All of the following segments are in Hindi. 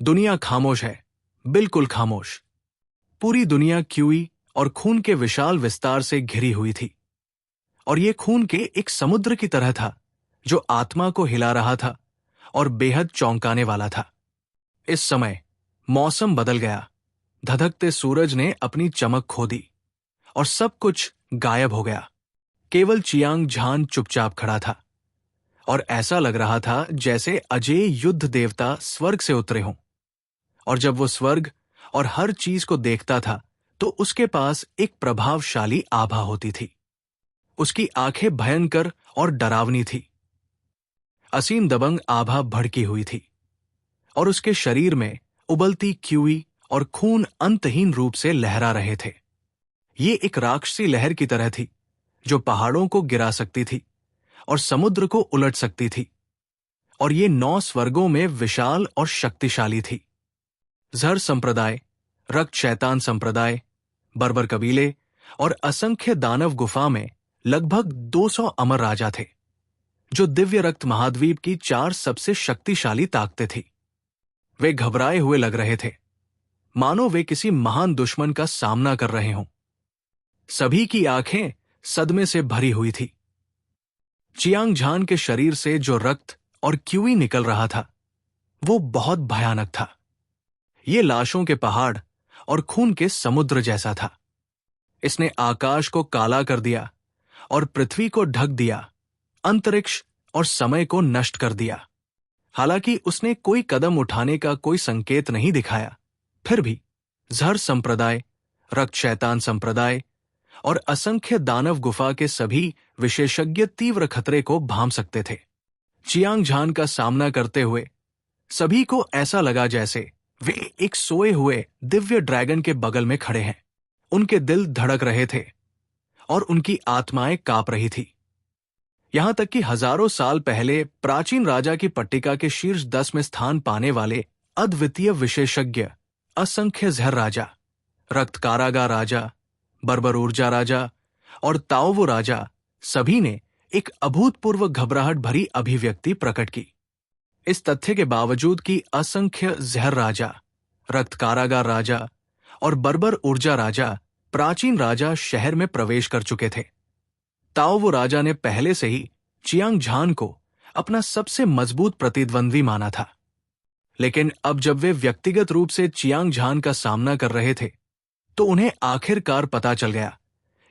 दुनिया खामोश है, बिल्कुल खामोश। पूरी दुनिया क्यूई और खून के विशाल विस्तार से घिरी हुई थी, और ये खून के एक समुद्र की तरह था जो आत्मा को हिला रहा था और बेहद चौंकाने वाला था। इस समय मौसम बदल गया। धधकते सूरज ने अपनी चमक खो दी और सब कुछ गायब हो गया। केवल चियांग झान चुपचाप खड़ा था, और ऐसा लग रहा था जैसे अजेय युद्ध देवता स्वर्ग से उतरे हों। और जब वो स्वर्ग और हर चीज को देखता था तो उसके पास एक प्रभावशाली आभा होती थी। उसकी आंखें भयंकर और डरावनी थी। असीम दबंग आभा भड़की हुई थी, और उसके शरीर में उबलती क्यूई और खून अंतहीन रूप से लहरा रहे थे। ये एक राक्षसी लहर की तरह थी जो पहाड़ों को गिरा सकती थी और समुद्र को उलट सकती थी, और ये 9 स्वर्गों में विशाल और शक्तिशाली थी। जर संप्रदाय, रक्त शैतान संप्रदाय, बर्बर कबीले और असंख्य दानव गुफा में लगभग 200 अमर राजा थे जो दिव्य रक्त महाद्वीप की 4 सबसे शक्तिशाली ताकतें थी। वे घबराए हुए लग रहे थे, मानो वे किसी महान दुश्मन का सामना कर रहे हों। सभी की आंखें सदमे से भरी हुई थी। चियांग झान के शरीर से जो रक्त और क्यूई निकल रहा था वो बहुत भयानक था। ये लाशों के पहाड़ और खून के समुद्र जैसा था। इसने आकाश को काला कर दिया और पृथ्वी को ढक दिया, अंतरिक्ष और समय को नष्ट कर दिया। हालांकि उसने कोई कदम उठाने का कोई संकेत नहीं दिखाया, फिर भी जहर संप्रदाय, रक्त शैतान संप्रदाय और असंख्य दानव गुफा के सभी विशेषज्ञ तीव्र खतरे को भांप सकते थे। चियांग झान का सामना करते हुए सभी को ऐसा लगा जैसे वे एक सोए हुए दिव्य ड्रैगन के बगल में खड़े हैं। उनके दिल धड़क रहे थे और उनकी आत्माएं कांप रही थी। यहां तक कि हजारों साल पहले प्राचीन राजा की पट्टिका के शीर्ष 10 में स्थान पाने वाले अद्वितीय विशेषज्ञ असंख्य जहर राजा, रक्त कारागार राजा, बर्बर ऊर्जा राजा और ताओवो राजा सभी ने एक अभूतपूर्व घबराहट भरी अभिव्यक्ति प्रकट की। इस तथ्य के बावजूद कि असंख्य जहर राजा, रक्त कारागार राजा और बर्बर ऊर्जा राजा प्राचीन राजा शहर में प्रवेश कर चुके थे, ताओवो राजा ने पहले से ही चियांग झान को अपना सबसे मजबूत प्रतिद्वंद्वी माना था। लेकिन अब जब वे व्यक्तिगत रूप से चियांग झान का सामना कर रहे थे तो उन्हें आखिरकार पता चल गया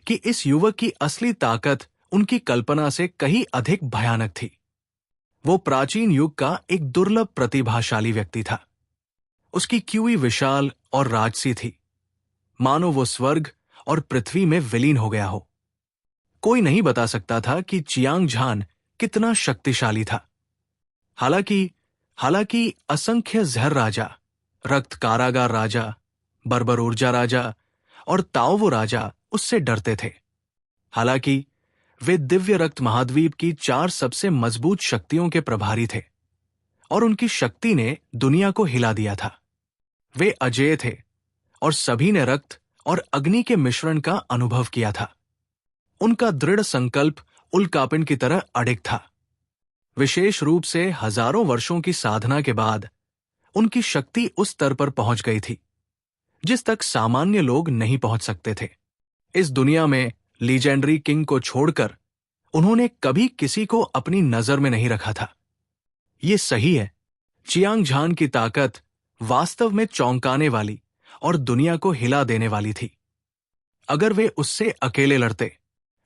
कि इस युवक की असली ताकत उनकी कल्पना से कहीं अधिक भयानक थी। वो प्राचीन युग का एक दुर्लभ प्रतिभाशाली व्यक्ति था। उसकी क्यूई विशाल और राजसी थी, मानो वो स्वर्ग और पृथ्वी में विलीन हो गया हो। कोई नहीं बता सकता था कि चियांग झान कितना शक्तिशाली था। हालांकि असंख्य जहर राजा, रक्त कारागार राजा, बर्बर ऊर्जा राजा और ताओवो राजा उससे डरते थे। हालांकि वे दिव्य रक्त महाद्वीप की 4 सबसे मजबूत शक्तियों के प्रभारी थे, और उनकी शक्ति ने दुनिया को हिला दिया था। वे अजेय थे, और सभी ने रक्त और अग्नि के मिश्रण का अनुभव किया था। उनका दृढ़ संकल्प उल्कापिंड की तरह अडिग था। विशेष रूप से हजारों वर्षों की साधना के बाद उनकी शक्ति उस स्तर पर पहुंच गई थी जिस तक सामान्य लोग नहीं पहुंच सकते थे। इस दुनिया में लीजेंडरी किंग को छोड़कर उन्होंने कभी किसी को अपनी नजर में नहीं रखा था। ये सही है, चियांग झान की ताकत वास्तव में चौंकाने वाली और दुनिया को हिला देने वाली थी। अगर वे उससे अकेले लड़ते,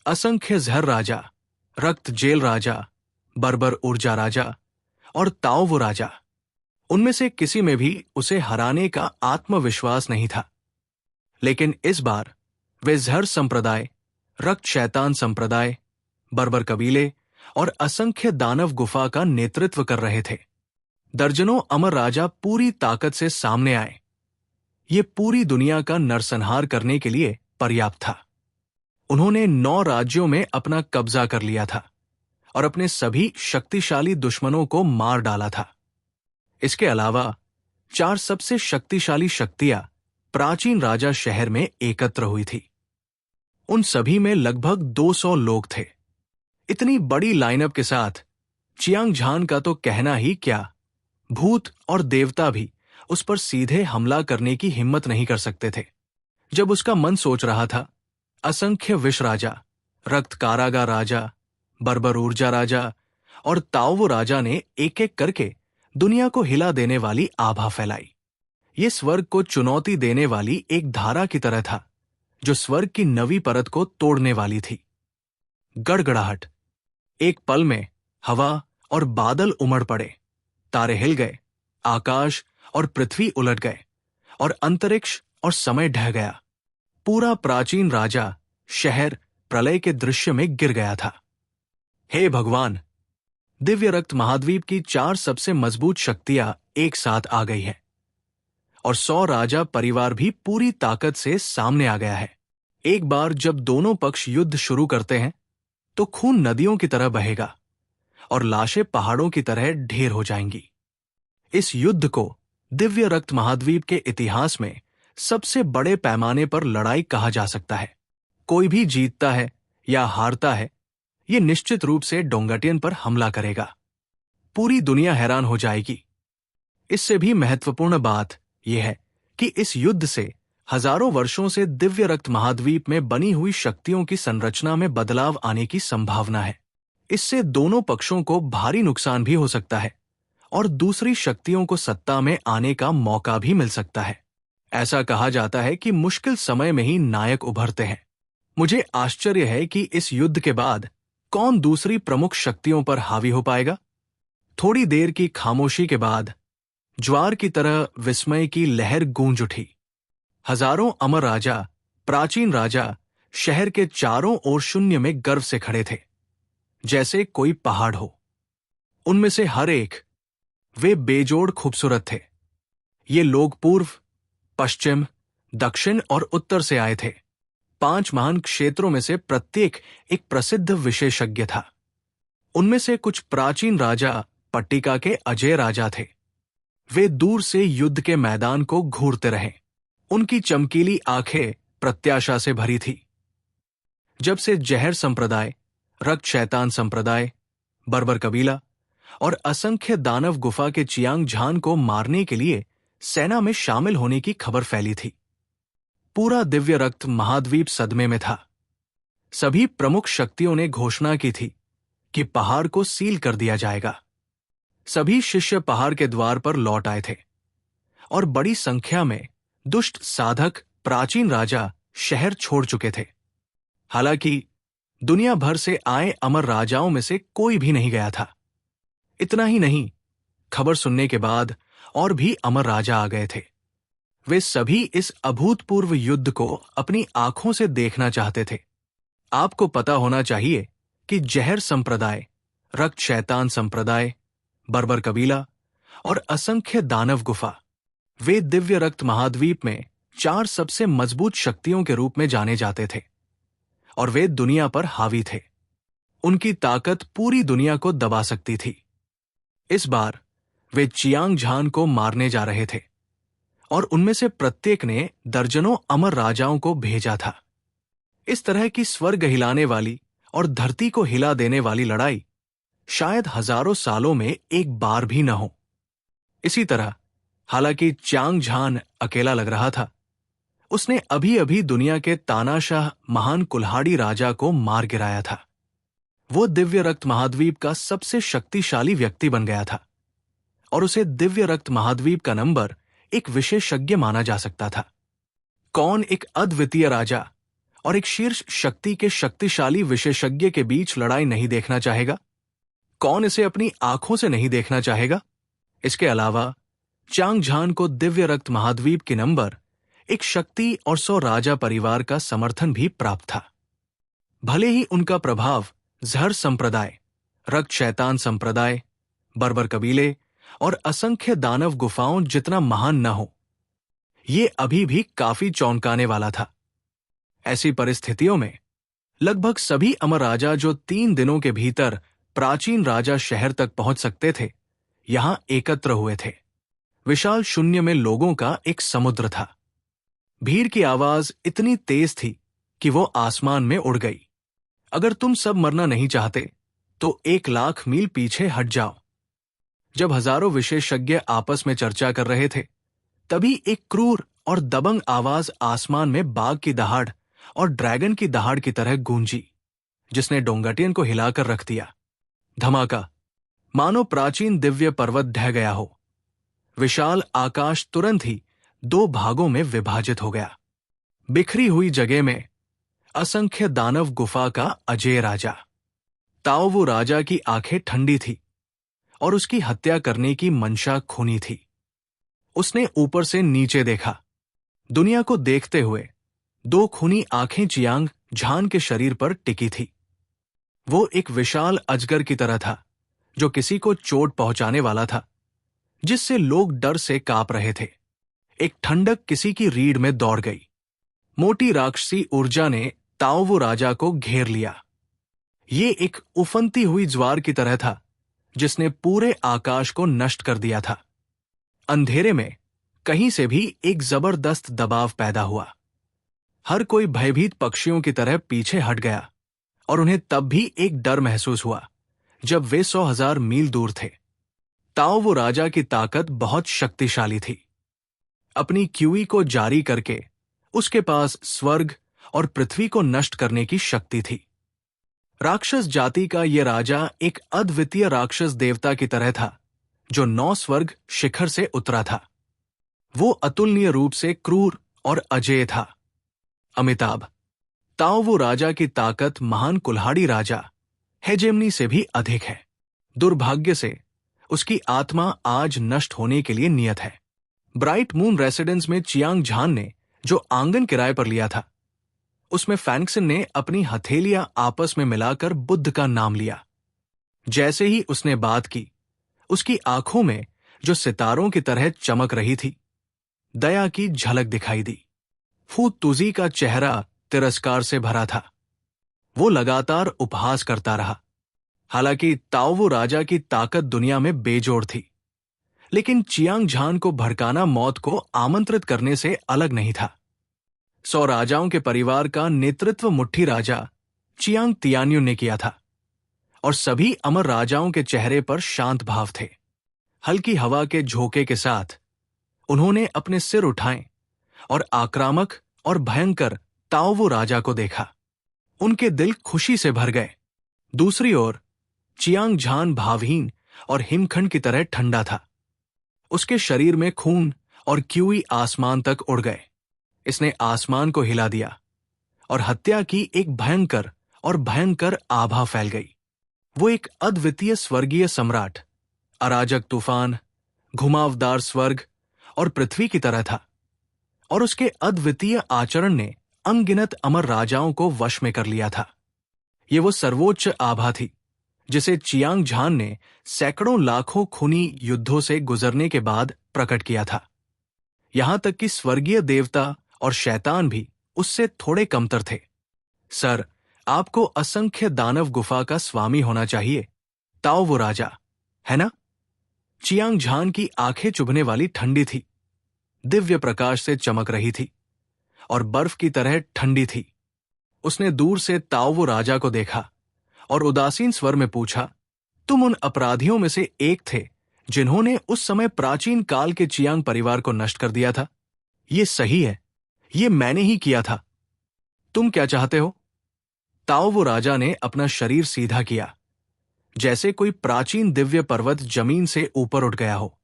असंख्य जहर राजा, रक्त जेल राजा, बर्बर ऊर्जा राजा और ताओवो राजा, उनमें से किसी में भी उसे हराने का आत्मविश्वास नहीं था। लेकिन इस बार वे जहर संप्रदाय, रक्त शैतान संप्रदाय, बर्बर कबीले और असंख्य दानव गुफा का नेतृत्व कर रहे थे। दर्जनों अमर राजा पूरी ताकत से सामने आए। ये पूरी दुनिया का नरसंहार करने के लिए पर्याप्त था। उन्होंने 9 राज्यों में अपना कब्जा कर लिया था और अपने सभी शक्तिशाली दुश्मनों को मार डाला था। इसके अलावा 4 सबसे शक्तिशाली शक्तियां प्राचीन राजा शहर में एकत्र हुई थी। उन सभी में लगभग 200 लोग थे। इतनी बड़ी लाइनअप के साथ चियांग झान का तो कहना ही क्या, भूत और देवता भी उस पर सीधे हमला करने की हिम्मत नहीं कर सकते थे। जब उसका मन सोच रहा था, असंख्य विष राजा, रक्त कारागा राजा, बर्बर ऊर्जा राजा और ताओवो राजा ने एक एक करके दुनिया को हिला देने वाली आभा फैलाई। ये स्वर्ग को चुनौती देने वाली एक धारा की तरह था जो स्वर्ग की नवी परत को तोड़ने वाली थी। गड़गड़ाहट। एक पल में हवा और बादल उमड़ पड़े, तारे हिल गए, आकाश और पृथ्वी उलट गए और अंतरिक्ष और समय ढह गया। पूरा प्राचीन राजा शहर प्रलय के दृश्य में गिर गया था। हे भगवान! दिव्य रक्त महाद्वीप की 4 सबसे मजबूत शक्तियां एक साथ आ गई है और 100 राजा परिवार भी पूरी ताकत से सामने आ गया है। एक बार जब दोनों पक्ष युद्ध शुरू करते हैं तो खून नदियों की तरह बहेगा और लाशें पहाड़ों की तरह ढेर हो जाएंगी। इस युद्ध को दिव्य रक्त महाद्वीप के इतिहास में सबसे बड़े पैमाने पर लड़ाई कहा जा सकता है। कोई भी जीतता है या हारता है, ये निश्चित रूप से डोंगटियन पर हमला करेगा। पूरी दुनिया हैरान हो जाएगी। इससे भी महत्वपूर्ण बात यह है कि इस युद्ध से हजारों वर्षों से दिव्य रक्त महाद्वीप में बनी हुई शक्तियों की संरचना में बदलाव आने की संभावना है। इससे दोनों पक्षों को भारी नुकसान भी हो सकता है और दूसरी शक्तियों को सत्ता में आने का मौका भी मिल सकता है। ऐसा कहा जाता है कि मुश्किल समय में ही नायक उभरते हैं। मुझे आश्चर्य है कि इस युद्ध के बाद कौन दूसरी प्रमुख शक्तियों पर हावी हो पाएगा। थोड़ी देर की खामोशी के बाद ज्वार की तरह विस्मय की लहर गूंज उठी। हजारों अमर राजा, प्राचीन राजा शहर के चारों ओर शून्य में गर्व से खड़े थे, जैसे कोई पहाड़ हो। उनमें से हर एक, वे बेजोड़ खूबसूरत थे। ये लोग पूर्व, पश्चिम, दक्षिण और उत्तर से आए थे। 5 महान क्षेत्रों में से प्रत्येक एक प्रसिद्ध विशेषज्ञ था। उनमें से कुछ प्राचीन राजा पट्टिका के अजय राजा थे। वे दूर से युद्ध के मैदान को घूरते रहे। उनकी चमकीली आंखें प्रत्याशा से भरी थी। जब से जहर संप्रदाय, रक्त शैतान संप्रदाय, बर्बर कबीला और असंख्य दानव गुफा के चियांग झान को मारने के लिए सेना में शामिल होने की खबर फैली थी, पूरा दिव्य रक्त महाद्वीप सदमे में था। सभी प्रमुख शक्तियों ने घोषणा की थी कि पहाड़ को सील कर दिया जाएगा। सभी शिष्य पहाड़ के द्वार पर लौट आए थे और बड़ी संख्या में दुष्ट साधक प्राचीन राजा शहर छोड़ चुके थे। हालांकि दुनिया भर से आए अमर राजाओं में से कोई भी नहीं गया था। इतना ही नहीं, खबर सुनने के बाद और भी अमर राजा आ गए थे। वे सभी इस अभूतपूर्व युद्ध को अपनी आंखों से देखना चाहते थे। आपको पता होना चाहिए कि जहर संप्रदाय, रक्त शैतान संप्रदाय, बर्बर कबीला और असंख्य दानव गुफा, वे दिव्य रक्त महाद्वीप में 4 सबसे मजबूत शक्तियों के रूप में जाने जाते थे और वे दुनिया पर हावी थे। उनकी ताकत पूरी दुनिया को दबा सकती थी। इस बार वे चियांग झान को मारने जा रहे थे और उनमें से प्रत्येक ने दर्जनों अमर राजाओं को भेजा था। इस तरह की स्वर्ग हिलाने वाली और धरती को हिला देने वाली लड़ाई शायद हजारों सालों में एक बार भी न हो। इसी तरह, हालांकि चियांग झान अकेला लग रहा था, उसने अभी अभी दुनिया के तानाशाह महान कुल्हाड़ी राजा को मार गिराया था। वो दिव्य रक्त महाद्वीप का सबसे शक्तिशाली व्यक्ति बन गया था और उसे दिव्य रक्त महाद्वीप का नंबर एक विशेषज्ञ माना जा सकता था। कौन एक अद्वितीय राजा और एक शीर्ष शक्ति के शक्तिशाली विशेषज्ञ के बीच लड़ाई नहीं देखना चाहेगा? कौन इसे अपनी आंखों से नहीं देखना चाहेगा? इसके अलावा चियांग झान को दिव्य रक्त महाद्वीप के नंबर एक शक्ति और 100 राजा परिवार का समर्थन भी प्राप्त था। भले ही उनका प्रभाव जहर संप्रदाय, रक्त शैतान संप्रदाय, बर्बर कबीले और असंख्य दानव गुफाओं जितना महान न हो, ये अभी भी काफी चौंकाने वाला था। ऐसी परिस्थितियों में लगभग सभी अमर राजा जो 3 दिनों के भीतर प्राचीन राजा शहर तक पहुंच सकते थे, यहां एकत्र हुए थे। विशाल शून्य में लोगों का एक समुद्र था। भीड़ की आवाज इतनी तेज थी कि वो आसमान में उड़ गई। अगर तुम सब मरना नहीं चाहते तो 1,00,000 मील पीछे हट जाओ। जब हजारों विशेषज्ञ आपस में चर्चा कर रहे थे तभी एक क्रूर और दबंग आवाज आसमान में बाघ की दहाड़ और ड्रैगन की दहाड़ की तरह गूंजी, जिसने डोंगटियन को हिलाकर रख दिया। धमाका, मानो प्राचीन दिव्य पर्वत ढह गया हो। विशाल आकाश तुरंत ही दो भागों में विभाजित हो गया। बिखरी हुई जगह में असंख्य दानव गुफा का अजय राजा। ताओवू राजा की आंखें ठंडी थी और उसकी हत्या करने की मंशा खूनी थी। उसने ऊपर से नीचे देखा। दुनिया को देखते हुए दो खूनी आंखें चियांग झान के शरीर पर टिकी थी। वो एक विशाल अजगर की तरह था, जो किसी को चोट पहुंचाने वाला था, जिससे लोग डर से कांप रहे थे। एक ठंडक किसी की रीढ़ में दौड़ गई। मोटी राक्षसी ऊर्जा ने ताओवू राजा को घेर लिया। ये एक उफनती हुई ज्वार की तरह था, जिसने पूरे आकाश को नष्ट कर दिया था। अंधेरे में कहीं से भी एक जबरदस्त दबाव पैदा हुआ। हर कोई भयभीत पक्षियों की तरह पीछे हट गया, और उन्हें तब भी एक डर महसूस हुआ जब वे 100,000 मील दूर थे। ताओवू राजा की ताकत बहुत शक्तिशाली थी। अपनी क्यूई को जारी करके उसके पास स्वर्ग और पृथ्वी को नष्ट करने की शक्ति थी। राक्षस जाति का यह राजा एक अद्वितीय राक्षस देवता की तरह था, जो 9 स्वर्ग शिखर से उतरा था। वो अतुलनीय रूप से क्रूर और अजेय था। अमिताभ, ताओवू राजा की ताकत महान कुल्हाड़ी राजा हेजेमनी से भी अधिक है। दुर्भाग्य से उसकी आत्मा आज नष्ट होने के लिए नियत है। ब्राइट मून रेसिडेंस में चियांग झान ने जो आंगन किराए पर लिया था, उसमें फैंक्सन ने अपनी हथेलियां आपस में मिलाकर बुद्ध का नाम लिया। जैसे ही उसने बात की, उसकी आंखों में जो सितारों की तरह चमक रही थी, दया की झलक दिखाई दी। फू तुजी का चेहरा तिरस्कार से भरा था। वो लगातार उपहास करता रहा। हालांकि ताओवू राजा की ताकत दुनिया में बेजोड़ थी, लेकिन चियांग झान को भड़काना मौत को आमंत्रित करने से अलग नहीं था। 100 राजाओं के परिवार का नेतृत्व मुट्ठी राजा चियांग तियान्युन ने किया था, और सभी अमर राजाओं के चेहरे पर शांत भाव थे। हल्की हवा के झोंके के साथ उन्होंने अपने सिर उठाए और आक्रामक और भयंकर ताओवू राजा को देखा। उनके दिल खुशी से भर गए। दूसरी ओर चियांग झान भावहीन और हिमखंड की तरह ठंडा था। उसके शरीर में खून और क्यूई आसमान तक उड़ गए। इसने आसमान को हिला दिया और हत्या की एक भयंकर आभा फैल गई। वो एक अद्वितीय स्वर्गीय सम्राट, अराजक तूफान, घुमावदार स्वर्ग और पृथ्वी की तरह था, और उसके अद्वितीय आचरण ने अनगिनत अमर राजाओं को वश में कर लिया था। ये वो सर्वोच्च आभा थी जिसे चियांग झान ने सैकड़ों लाखों खूनी युद्धों से गुजरने के बाद प्रकट किया था। यहां तक कि स्वर्गीय देवता और शैतान भी उससे थोड़े कमतर थे। सर, आपको असंख्य दानव गुफा का स्वामी होना चाहिए, ताओवू राजा, है ना? चियांग झान की आंखें चुभने वाली ठंडी थी, दिव्य प्रकाश से चमक रही थी और बर्फ की तरह ठंडी थी। उसने दूर से ताओवू राजा को देखा और उदासीन स्वर में पूछा, तुम उन अपराधियों में से एक थे जिन्होंने उस समय प्राचीन काल के चियांग परिवार को नष्ट कर दिया था? ये सही है, ये मैंने ही किया था। तुम क्या चाहते हो? ताओवू राजा ने अपना शरीर सीधा किया, जैसे कोई प्राचीन दिव्य पर्वत जमीन से ऊपर उठ गया हो,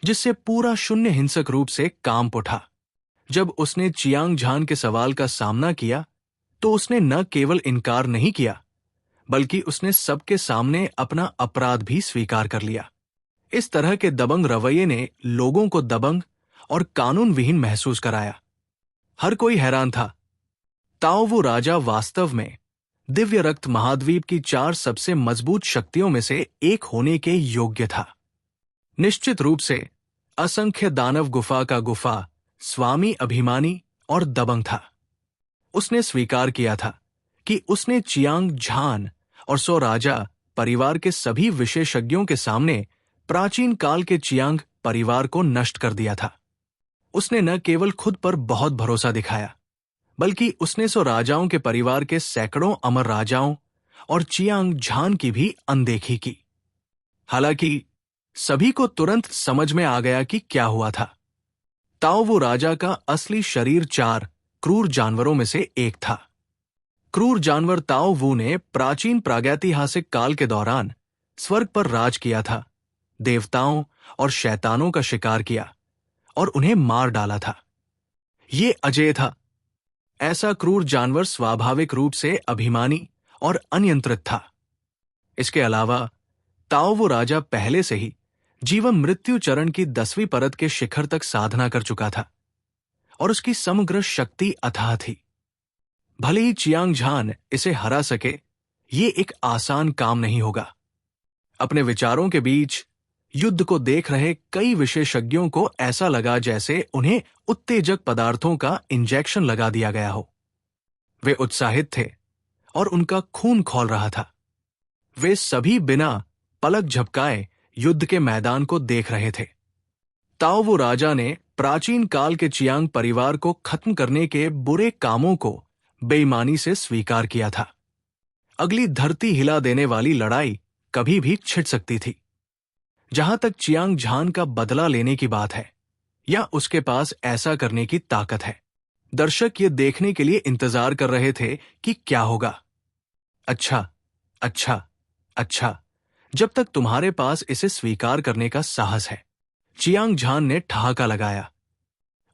जिससे पूरा शून्य हिंसक रूप से कांप उठा। जब उसने चियांग झान के सवाल का सामना किया, तो उसने न केवल इनकार नहीं किया, बल्कि उसने सबके सामने अपना अपराध भी स्वीकार कर लिया। इस तरह के दबंग रवैये ने लोगों को दबंग और कानून विहीन महसूस कराया। हर कोई हैरान था। ताओवू राजा वास्तव में दिव्य रक्त महाद्वीप की 4 सबसे मजबूत शक्तियों में से एक होने के योग्य था। निश्चित रूप से असंख्य दानव गुफा का गुफा स्वामी अभिमानी और दबंग था। उसने स्वीकार किया था कि उसने चियांग झान और 100 राजा परिवार के सभी विशेषज्ञों के सामने प्राचीन काल के चियांग परिवार को नष्ट कर दिया था। उसने न केवल खुद पर बहुत भरोसा दिखाया, बल्कि उसने 100 राजाओं के परिवार के सैकड़ों अमर राजाओं और चियांग झान की भी अनदेखी की। हालांकि सभी को तुरंत समझ में आ गया कि क्या हुआ था। ताओवू राजा का असली शरीर 4 क्रूर जानवरों में से एक था। क्रूर जानवर ताओवू ने प्राचीन प्रागैतिहासिक काल के दौरान स्वर्ग पर राज किया था, देवताओं और शैतानों का शिकार किया और उन्हें मार डाला था। ये अजेय था। ऐसा क्रूर जानवर स्वाभाविक रूप से अभिमानी और अनियंत्रित था। इसके अलावा ताओवू राजा पहले से ही जीवन मृत्यु चरण की 10वीं परत के शिखर तक साधना कर चुका था और उसकी समग्र शक्ति अथाह थी। भले ही चियांग झान इसे हरा सके, ये एक आसान काम नहीं होगा। अपने विचारों के बीच युद्ध को देख रहे कई विशेषज्ञों को ऐसा लगा जैसे उन्हें उत्तेजक पदार्थों का इंजेक्शन लगा दिया गया हो। वे उत्साहित थे और उनका खून खौल रहा था। वे सभी बिना पलक झपकाए युद्ध के मैदान को देख रहे थे। ताओवू राजा ने प्राचीन काल के चियांग परिवार को खत्म करने के बुरे कामों को बेईमानी से स्वीकार किया था। अगली धरती हिला देने वाली लड़ाई कभी भी छिड़ सकती थी। जहां तक चियांग झान का बदला लेने की बात है, या उसके पास ऐसा करने की ताकत है, दर्शक ये देखने के लिए इंतजार कर रहे थे कि क्या होगा। अच्छा, अच्छा, अच्छा, जब तक तुम्हारे पास इसे स्वीकार करने का साहस है। चियांग झान ने ठहाका लगाया।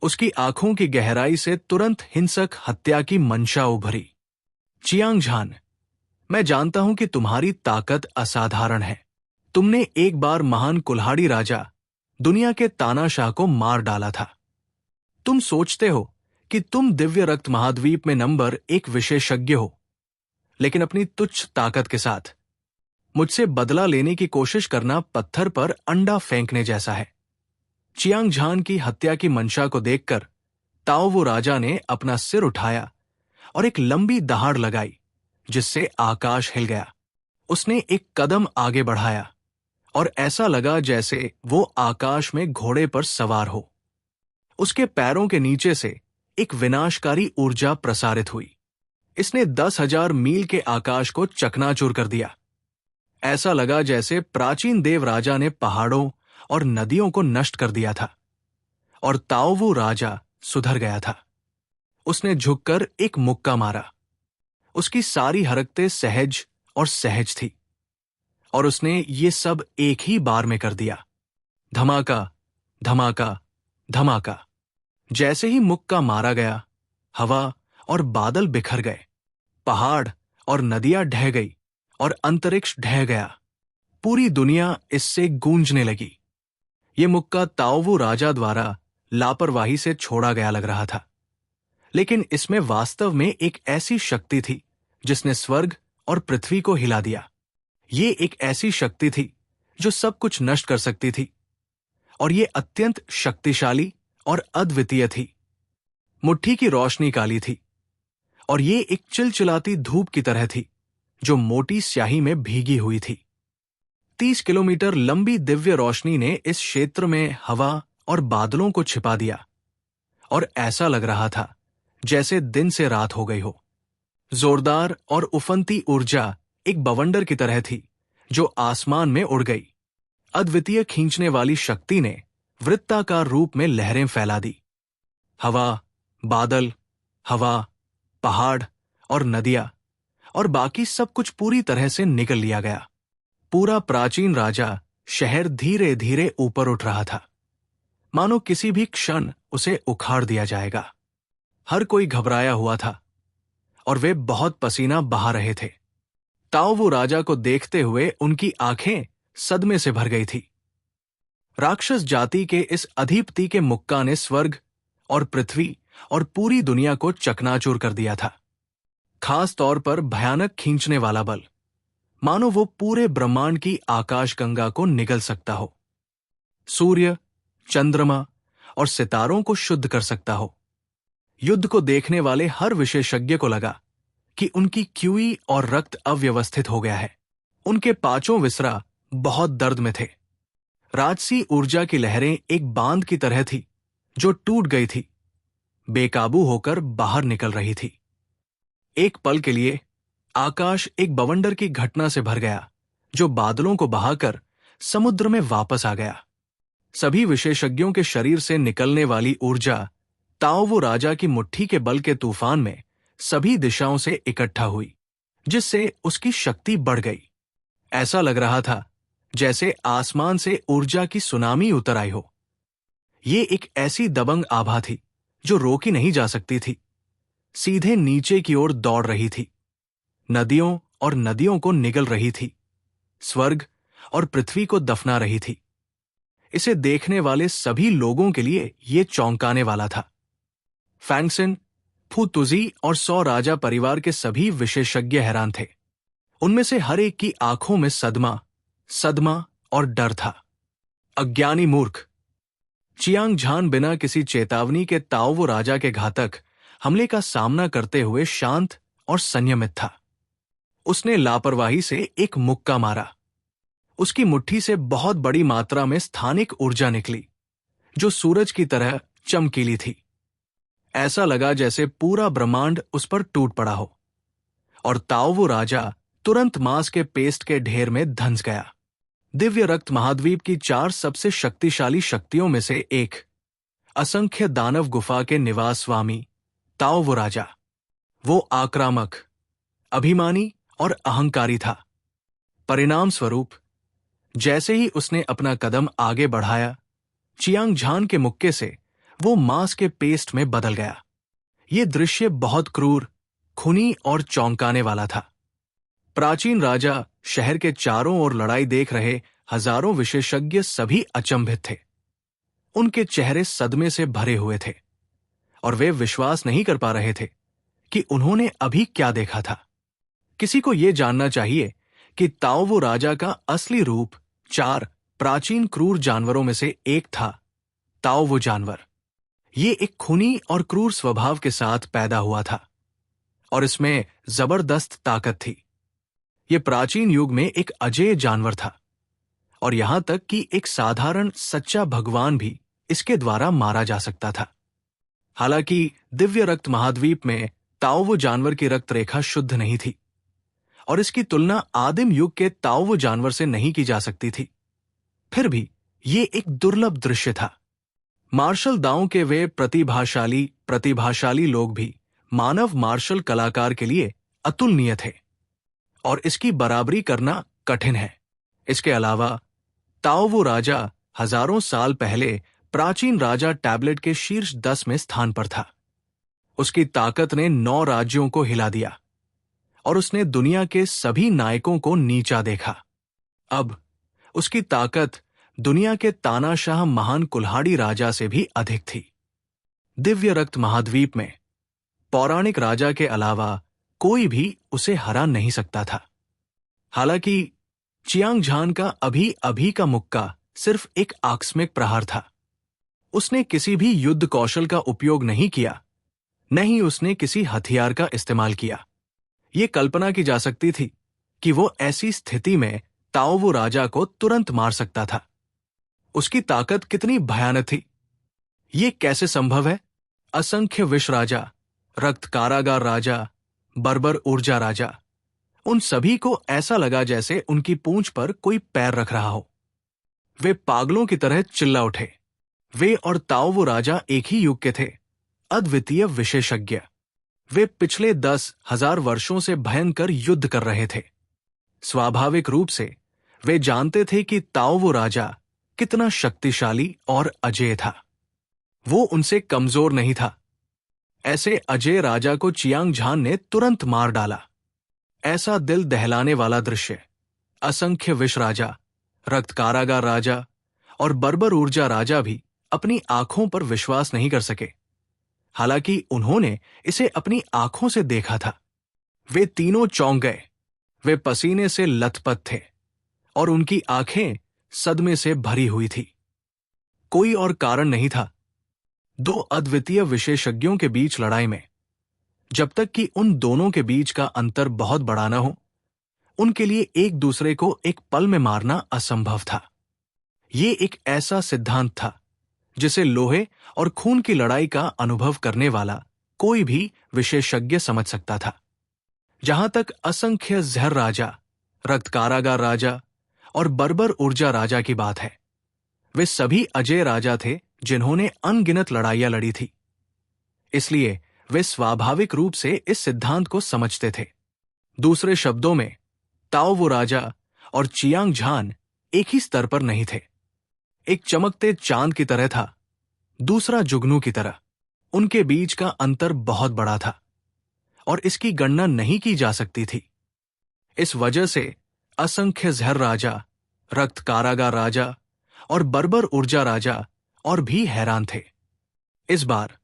उसकी आंखों की गहराई से तुरंत हिंसक हत्या की मंशा उभरी। चियांग झान, मैं जानता हूं कि तुम्हारी ताकत असाधारण है। तुमने एक बार महान कुल्हाड़ी राजा दुनिया के तानाशाह को मार डाला था। तुम सोचते हो कि तुम दिव्य रक्त महाद्वीप में नंबर 1 विशेषज्ञ हो, लेकिन अपनी तुच्छ ताकत के साथ मुझसे बदला लेने की कोशिश करना पत्थर पर अंडा फेंकने जैसा है। चियांग झान की हत्या की मंशा को देखकर ताओवू राजा ने अपना सिर उठाया और एक लंबी दहाड़ लगाई जिससे आकाश हिल गया। उसने एक कदम आगे बढ़ाया और ऐसा लगा जैसे वो आकाश में घोड़े पर सवार हो। उसके पैरों के नीचे से एक विनाशकारी ऊर्जा प्रसारित हुई। इसने 10,000 मील के आकाश को चकनाचूर कर दिया। ऐसा लगा जैसे प्राचीन देव राजा ने पहाड़ों और नदियों को नष्ट कर दिया था और ताओवू राजा सुधर गया था। उसने झुककर एक मुक्का मारा। उसकी सारी हरकतें सहज और सहज थी और उसने ये सब एक ही बार में कर दिया। धमाका, धमाका, धमाका। जैसे ही मुक्का मारा गया, हवा और बादल बिखर गए, पहाड़ और नदियां ढह गई और अंतरिक्ष ढह गया। पूरी दुनिया इससे गूंजने लगी। ये मुक्का ताओवू राजा द्वारा लापरवाही से छोड़ा गया लग रहा था, लेकिन इसमें वास्तव में एक ऐसी शक्ति थी जिसने स्वर्ग और पृथ्वी को हिला दिया। ये एक ऐसी शक्ति थी जो सब कुछ नष्ट कर सकती थी और ये अत्यंत शक्तिशाली और अद्वितीय थी। मुट्ठी की रोशनी काली थी और ये एक चिलचिलाती धूप की तरह थी जो मोटी स्याही में भीगी हुई थी। 30 किलोमीटर लंबी दिव्य रोशनी ने इस क्षेत्र में हवा और बादलों को छिपा दिया और ऐसा लग रहा था जैसे दिन से रात हो गई हो। जोरदार और उफनती ऊर्जा एक बवंडर की तरह थी जो आसमान में उड़ गई। अद्वितीय खींचने वाली शक्ति ने वृत्ताकार रूप में लहरें फैला दी। हवा, बादल, हवा, पहाड़ और नदियां और बाकी सब कुछ पूरी तरह से निगल लिया गया। पूरा प्राचीन राजा शहर धीरे धीरे ऊपर उठ रहा था, मानो किसी भी क्षण उसे उखाड़ दिया जाएगा। हर कोई घबराया हुआ था और वे बहुत पसीना बहा रहे थे। ताओवू राजा को देखते हुए उनकी आंखें सदमे से भर गई थी। राक्षस जाति के इस अधिपति के मुक्का ने स्वर्ग और पृथ्वी और पूरी दुनिया को चकनाचूर कर दिया था। खास तौर पर भयानक खींचने वाला बल, मानो वो पूरे ब्रह्मांड की आकाशगंगा को निगल सकता हो, सूर्य, चंद्रमा और सितारों को शुद्ध कर सकता हो। युद्ध को देखने वाले हर विशेषज्ञ को लगा कि उनकी क्यूई और रक्त अव्यवस्थित हो गया है। उनके पांचों विसरा बहुत दर्द में थे। राजसी ऊर्जा की लहरें एक बांध की तरह थी जो टूट गई थी, बेकाबू होकर बाहर निकल रही थी। एक पल के लिए आकाश एक बवंडर की घटना से भर गया जो बादलों को बहाकर समुद्र में वापस आ गया। सभी विशेषज्ञों के शरीर से निकलने वाली ऊर्जा ताओवो राजा की मुट्ठी के बल के तूफान में सभी दिशाओं से इकट्ठा हुई, जिससे उसकी शक्ति बढ़ गई। ऐसा लग रहा था जैसे आसमान से ऊर्जा की सुनामी उतर आई हो। ये एक ऐसी दबंग आभा थी जो रोकी नहीं जा सकती थी, सीधे नीचे की ओर दौड़ रही थी, नदियों और नदियों को निगल रही थी, स्वर्ग और पृथ्वी को दफना रही थी। इसे देखने वाले सभी लोगों के लिए यह चौंकाने वाला था। फैंगसिन, फुतुजी और 100 राजा परिवार के सभी विशेषज्ञ हैरान थे। उनमें से हर एक की आंखों में सदमा और डर था। अज्ञानी मूर्ख! चियांग झान बिना किसी चेतावनी के ताओवो राजा के घातक हमले का सामना करते हुए शांत और संयमित था। उसने लापरवाही से एक मुक्का मारा। उसकी मुट्ठी से बहुत बड़ी मात्रा में स्थानिक ऊर्जा निकली, जो सूरज की तरह चमकीली थी। ऐसा लगा जैसे पूरा ब्रह्मांड उस पर टूट पड़ा हो, और ताओवो राजा तुरंत मांस के पेस्ट के ढेर में धंस गया। दिव्य रक्त महाद्वीप की 4 सबसे शक्तिशाली शक्तियों में से एक, असंख्य दानव गुफा के निवास स्वामी ताओवो राजा। वो आक्रामक, अभिमानी और अहंकारी था। परिणाम स्वरूप जैसे ही उसने अपना कदम आगे बढ़ाया, चियांग झान के मुक्के से वो मांस के पेस्ट में बदल गया। ये दृश्य बहुत क्रूर, खूनी और चौंकाने वाला था। प्राचीन राजा, शहर के चारों ओर लड़ाई देख रहे हजारों विशेषज्ञ सभी अचंभित थे। उनके चेहरे सदमे से भरे हुए थे और वे विश्वास नहीं कर पा रहे थे कि उन्होंने अभी क्या देखा था। किसी को यह जानना चाहिए कि ताओवो राजा का असली रूप 4 प्राचीन क्रूर जानवरों में से एक था, ताओवो जानवर। ये एक खूनी और क्रूर स्वभाव के साथ पैदा हुआ था और इसमें जबरदस्त ताकत थी। ये प्राचीन युग में एक अजेय जानवर था और यहां तक कि एक साधारण सच्चा भगवान भी इसके द्वारा मारा जा सकता था। हालांकि दिव्य रक्त महाद्वीप में ताओवो जानवर की रक्त रेखा शुद्ध नहीं थी और इसकी तुलना आदिम युग के ताओवो जानवर से नहीं की जा सकती थी, फिर भी ये एक दुर्लभ दृश्य था। मार्शल दांव के वे प्रतिभाशाली लोग भी मानव मार्शल कलाकार के लिए अतुलनीय थे और इसकी बराबरी करना कठिन है। इसके अलावा ताओवो राजा हजारों साल पहले प्राचीन राजा टैबलेट के शीर्ष 10 में स्थान पर था। उसकी ताकत ने 9 राज्यों को हिला दिया और उसने दुनिया के सभी नायकों को नीचा देखा। अब उसकी ताकत दुनिया के तानाशाह महान कुल्हाड़ी राजा से भी अधिक थी। दिव्य रक्त महाद्वीप में पौराणिक राजा के अलावा कोई भी उसे हरा नहीं सकता था। हालांकि चियांग झान का अभी का मुक्का सिर्फ एक आकस्मिक प्रहार था। उसने किसी भी युद्ध कौशल का उपयोग नहीं किया, न ही उसने किसी हथियार का इस्तेमाल किया। ये कल्पना की जा सकती थी कि वो ऐसी स्थिति में ताओवो राजा को तुरंत मार सकता था। उसकी ताकत कितनी भयानक थी, ये कैसे संभव है? असंख्य विष राजा, रक्त कारागार राजा, बर्बर ऊर्जा राजा, उन सभी को ऐसा लगा जैसे उनकी पूंछ पर कोई पैर रख रहा हो। वे पागलों की तरह चिल्ला उठे। वे और ताओवो राजा एक ही युग के थे, अद्वितीय विशेषज्ञ। वे पिछले 10,000 वर्षों से भयंकर युद्ध कर रहे थे। स्वाभाविक रूप से वे जानते थे कि ताओवो राजा कितना शक्तिशाली और अजेय था। वो उनसे कमजोर नहीं था। ऐसे अजेय राजा को चियांग झान ने तुरंत मार डाला। ऐसा दिल दहलाने वाला दृश्य असंख्य विष राजा, रक्त कारागार राजा और बर्बर ऊर्जा राजा भी अपनी आंखों पर विश्वास नहीं कर सके। हालांकि उन्होंने इसे अपनी आंखों से देखा था। वे तीनों चौंक गए। वे पसीने से लथपथ थे और उनकी आंखें सदमे से भरी हुई थी। कोई और कारण नहीं था। 2 अद्वितीय विशेषज्ञों के बीच लड़ाई में, जब तक कि उन दोनों के बीच का अंतर बहुत बड़ा न हो, उनके लिए एक दूसरे को एक पल में मारना असंभव था। ये एक ऐसा सिद्धांत था जिसे लोहे और खून की लड़ाई का अनुभव करने वाला कोई भी विशेषज्ञ समझ सकता था। जहां तक असंख्य जहर राजा, रक्त कारागार राजा और बर्बर ऊर्जा राजा की बात है, वे सभी अजय राजा थे जिन्होंने अनगिनत लड़ाइयां लड़ी थी। इसलिए वे स्वाभाविक रूप से इस सिद्धांत को समझते थे। दूसरे शब्दों में, ताओ वो राजा और चियांग झान एक ही स्तर पर नहीं थे। एक चमकते चांद की तरह था, दूसरा जुगनू की तरह। उनके बीच का अंतर बहुत बड़ा था और इसकी गणना नहीं की जा सकती थी। इस वजह से असंख्य जहर राजा, रक्त कारागार राजा और बर्बर ऊर्जा राजा और भी हैरान थे। इस बार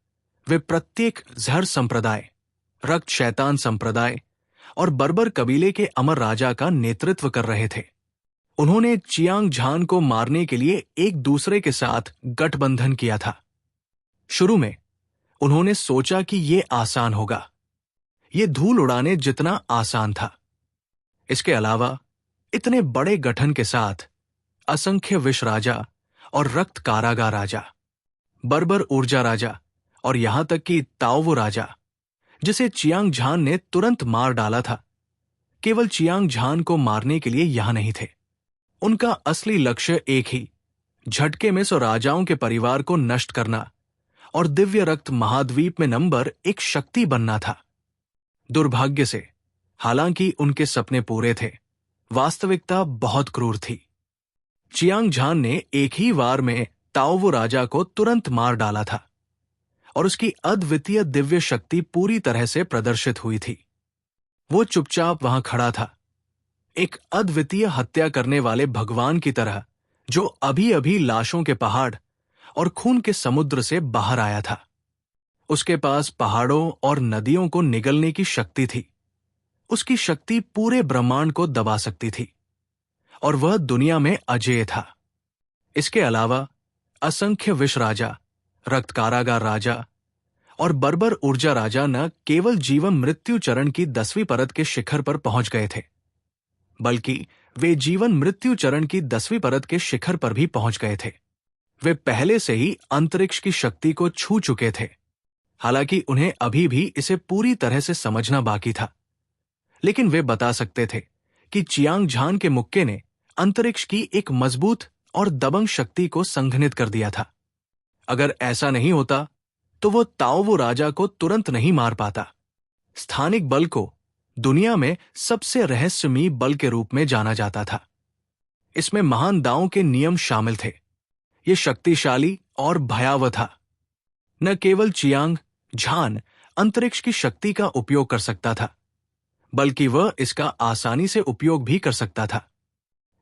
वे प्रत्येक जहर संप्रदाय, रक्त शैतान संप्रदाय और बर्बर कबीले के अमर राजा का नेतृत्व कर रहे थे। उन्होंने चियांग झान को मारने के लिए एक दूसरे के साथ गठबंधन किया था। शुरू में उन्होंने सोचा कि यह आसान होगा, यह धूल उड़ाने जितना आसान था। इसके अलावा इतने बड़े गठन के साथ असंख्य विष राजा और रक्त कारागार राजा, बर्बर ऊर्जा राजा और यहां तक कि ताओवो राजा, जिसे चियांग झान ने तुरंत मार डाला था, केवल चियांग झान को मारने के लिए यहां नहीं थे। उनका असली लक्ष्य एक ही, झटके में 100 राजाओं के परिवार को नष्ट करना और दिव्य रक्त महाद्वीप में नंबर 1 शक्ति बनना था। दुर्भाग्य से, हालांकि उनके सपने पूरे थे, वास्तविकता बहुत क्रूर थी। चियांग झान ने एक ही वार में ताओवो राजा को तुरंत मार डाला था और उसकी अद्वितीय दिव्य शक्ति पूरी तरह से प्रदर्शित हुई थी। वो चुपचाप वहां खड़ा था, एक अद्वितीय हत्या करने वाले भगवान की तरह, जो अभी अभी लाशों के पहाड़ और खून के समुद्र से बाहर आया था। उसके पास पहाड़ों और नदियों को निगलने की शक्ति थी। उसकी शक्ति पूरे ब्रह्मांड को दबा सकती थी और वह दुनिया में अजेय था। इसके अलावा असंख्य विष राजा, रक्त कारागार राजा और बर्बर ऊर्जा राजा न केवल जीवन मृत्यु चरण की 10वीं परत के शिखर पर पहुंच गए थे, बल्कि वे जीवन मृत्यु चरण की 10वीं परत के शिखर पर भी पहुंच गए थे। वे पहले से ही अंतरिक्ष की शक्ति को छू चुके थे। हालांकि उन्हें अभी भी इसे पूरी तरह से समझना बाकी था, लेकिन वे बता सकते थे कि चियांग झान के मुक्के ने अंतरिक्ष की एक मजबूत और दबंग शक्ति को संघनित कर दिया था। अगर ऐसा नहीं होता तो वो ताओवो राजा को तुरंत नहीं मार पाता। स्थानिक बल को दुनिया में सबसे रहस्यमयी बल के रूप में जाना जाता था। इसमें महान दांव के नियम शामिल थे। ये शक्तिशाली और भयावह था। न केवल चियांग झान अंतरिक्ष की शक्ति का उपयोग कर सकता था, बल्कि वह इसका आसानी से उपयोग भी कर सकता था।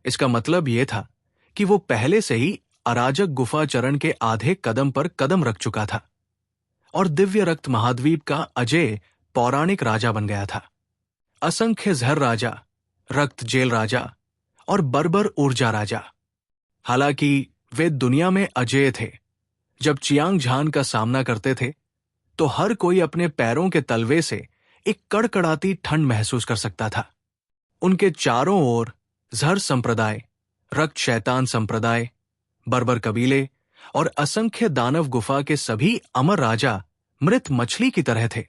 इसका मतलब यह था कि वो पहले से ही अराजक गुफा चरण के आधे कदम पर कदम रख चुका था और दिव्य रक्त महाद्वीप का अजेय पौराणिक राजा बन गया था। असंख्य जहर राजा, रक्त जेल राजा और बर्बर ऊर्जा राजा, हालांकि वे दुनिया में अजेय थे। जब चियांग झान का सामना करते थे तो हर कोई अपने पैरों के तलवे से एक कड़कड़ाती ठंड महसूस कर सकता था। उनके चारों ओर जहर संप्रदाय, रक्त शैतान संप्रदाय, बर्बर कबीले और असंख्य दानव गुफा के सभी अमर राजा मृत मछली की तरह थे,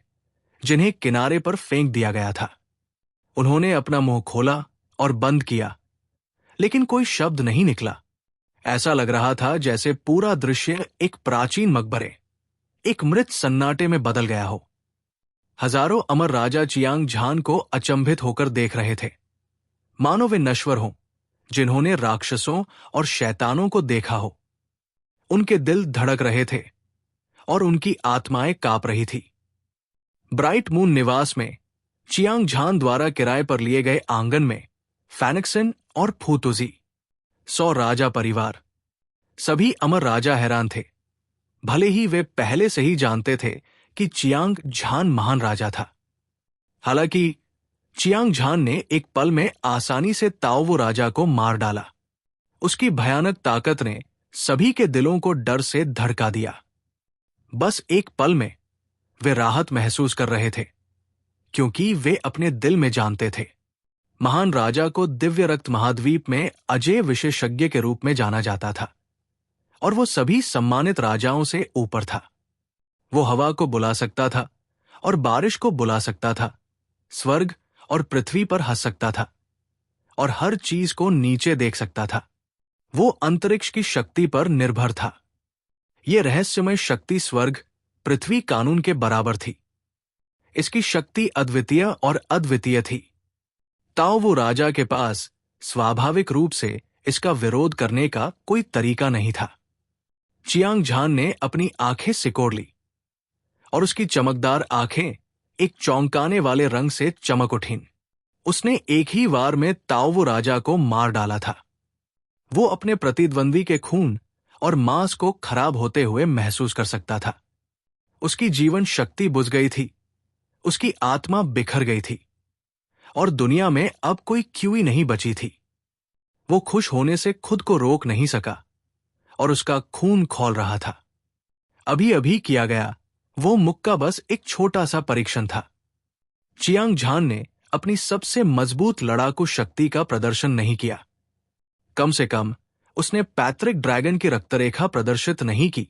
जिन्हें किनारे पर फेंक दिया गया था। उन्होंने अपना मुंह खोला और बंद किया, लेकिन कोई शब्द नहीं निकला। ऐसा लग रहा था जैसे पूरा दृश्य एक प्राचीन मकबरे, एक मृत सन्नाटे में बदल गया हो। हजारों अमर राजा चियांग झान को अचंभित होकर देख रहे थे, मानो वे नश्वर हों जिन्होंने राक्षसों और शैतानों को देखा हो। उनके दिल धड़क रहे थे और उनकी आत्माएं कांप रही थी। ब्राइट मून निवास में चियांग झान द्वारा किराए पर लिए गए आंगन में फैनिक्सन और फूतुजी, 100 राजा परिवार, सभी अमर राजा हैरान थे। भले ही वे पहले से ही जानते थे कि चियांग झान महान राजा था। हालांकि चियांग झान ने एक पल में आसानी से ताओवो राजा को मार डाला। उसकी भयानक ताकत ने सभी के दिलों को डर से धड़का दिया। बस एक पल में वे राहत महसूस कर रहे थे, क्योंकि वे अपने दिल में जानते थे महान राजा को दिव्य रक्त महाद्वीप में अजेय विशेषज्ञ के रूप में जाना जाता था और वो सभी सम्मानित राजाओं से ऊपर था। वो हवा को बुला सकता था और बारिश को बुला सकता था, स्वर्ग और पृथ्वी पर हंस सकता था और हर चीज को नीचे देख सकता था। वो अंतरिक्ष की शक्ति पर निर्भर था। ये रहस्यमय शक्ति स्वर्ग पृथ्वी कानून के बराबर थी। इसकी शक्ति अद्वितीय और अद्वितीय थी। ताओ वो राजा के पास स्वाभाविक रूप से इसका विरोध करने का कोई तरीका नहीं था। चियांग झान ने अपनी आंखें सिकोड़ ली और उसकी चमकदार आंखें एक चौंकाने वाले रंग से चमक उठीं। उसने एक ही वार में ताओ वो राजा को मार डाला था। वो अपने प्रतिद्वंदी के खून और मांस को खराब होते हुए महसूस कर सकता था। उसकी जीवन शक्ति बुझ गई थी, उसकी आत्मा बिखर गई थी और दुनिया में अब कोई क्यूई नहीं बची थी। वो खुश होने से खुद को रोक नहीं सका और उसका खून खौल रहा था। अभी अभी किया गया वो मुक्का बस एक छोटा सा परीक्षण था। चियांग झान ने अपनी सबसे मजबूत लड़ाकू शक्ति का प्रदर्शन नहीं किया। कम से कम उसने पैतृक ड्रैगन की रक्तरेखा प्रदर्शित नहीं की।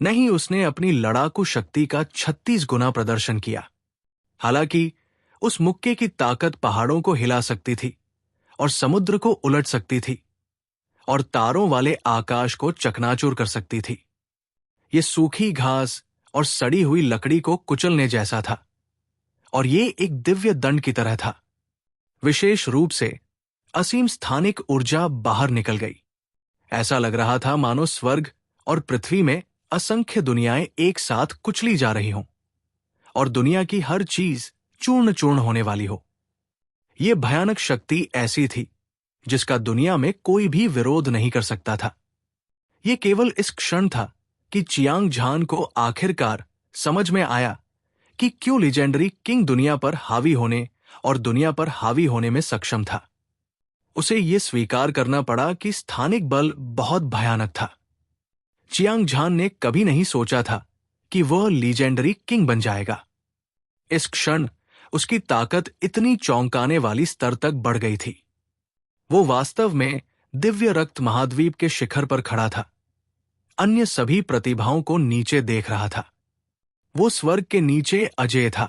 नहीं, उसने अपनी लड़ाकू शक्ति का 36 गुना प्रदर्शन किया। हालांकि उस मुक्के की ताकत पहाड़ों को हिला सकती थी और समुद्र को उलट सकती थी और तारों वाले आकाश को चकनाचूर कर सकती थी। ये सूखी घास और सड़ी हुई लकड़ी को कुचलने जैसा था और ये एक दिव्य दंड की तरह था। विशेष रूप से असीम स्थानिक ऊर्जा बाहर निकल गई। ऐसा लग रहा था मानो स्वर्ग और पृथ्वी में असंख्य दुनियाएं एक साथ कुचली जा रही हों और दुनिया की हर चीज चूर्ण चूर्ण होने वाली हो। यह भयानक शक्ति ऐसी थी जिसका दुनिया में कोई भी विरोध नहीं कर सकता था। यह केवल इस क्षण था कि चियांग झान को आखिरकार समझ में आया कि क्यों लीजेंडरी किंग दुनिया पर हावी होने और दुनिया पर हावी होने में सक्षम था। उसे यह स्वीकार करना पड़ा कि स्थानिक बल बहुत भयानक था। चियांग झान ने कभी नहीं सोचा था कि वह लीजेंडरी किंग बन जाएगा। इस क्षण उसकी ताकत इतनी चौंकाने वाली स्तर तक बढ़ गई थी। वो वास्तव में दिव्य रक्त महाद्वीप के शिखर पर खड़ा था, अन्य सभी प्रतिभाओं को नीचे देख रहा था। वो स्वर्ग के नीचे अजेय था।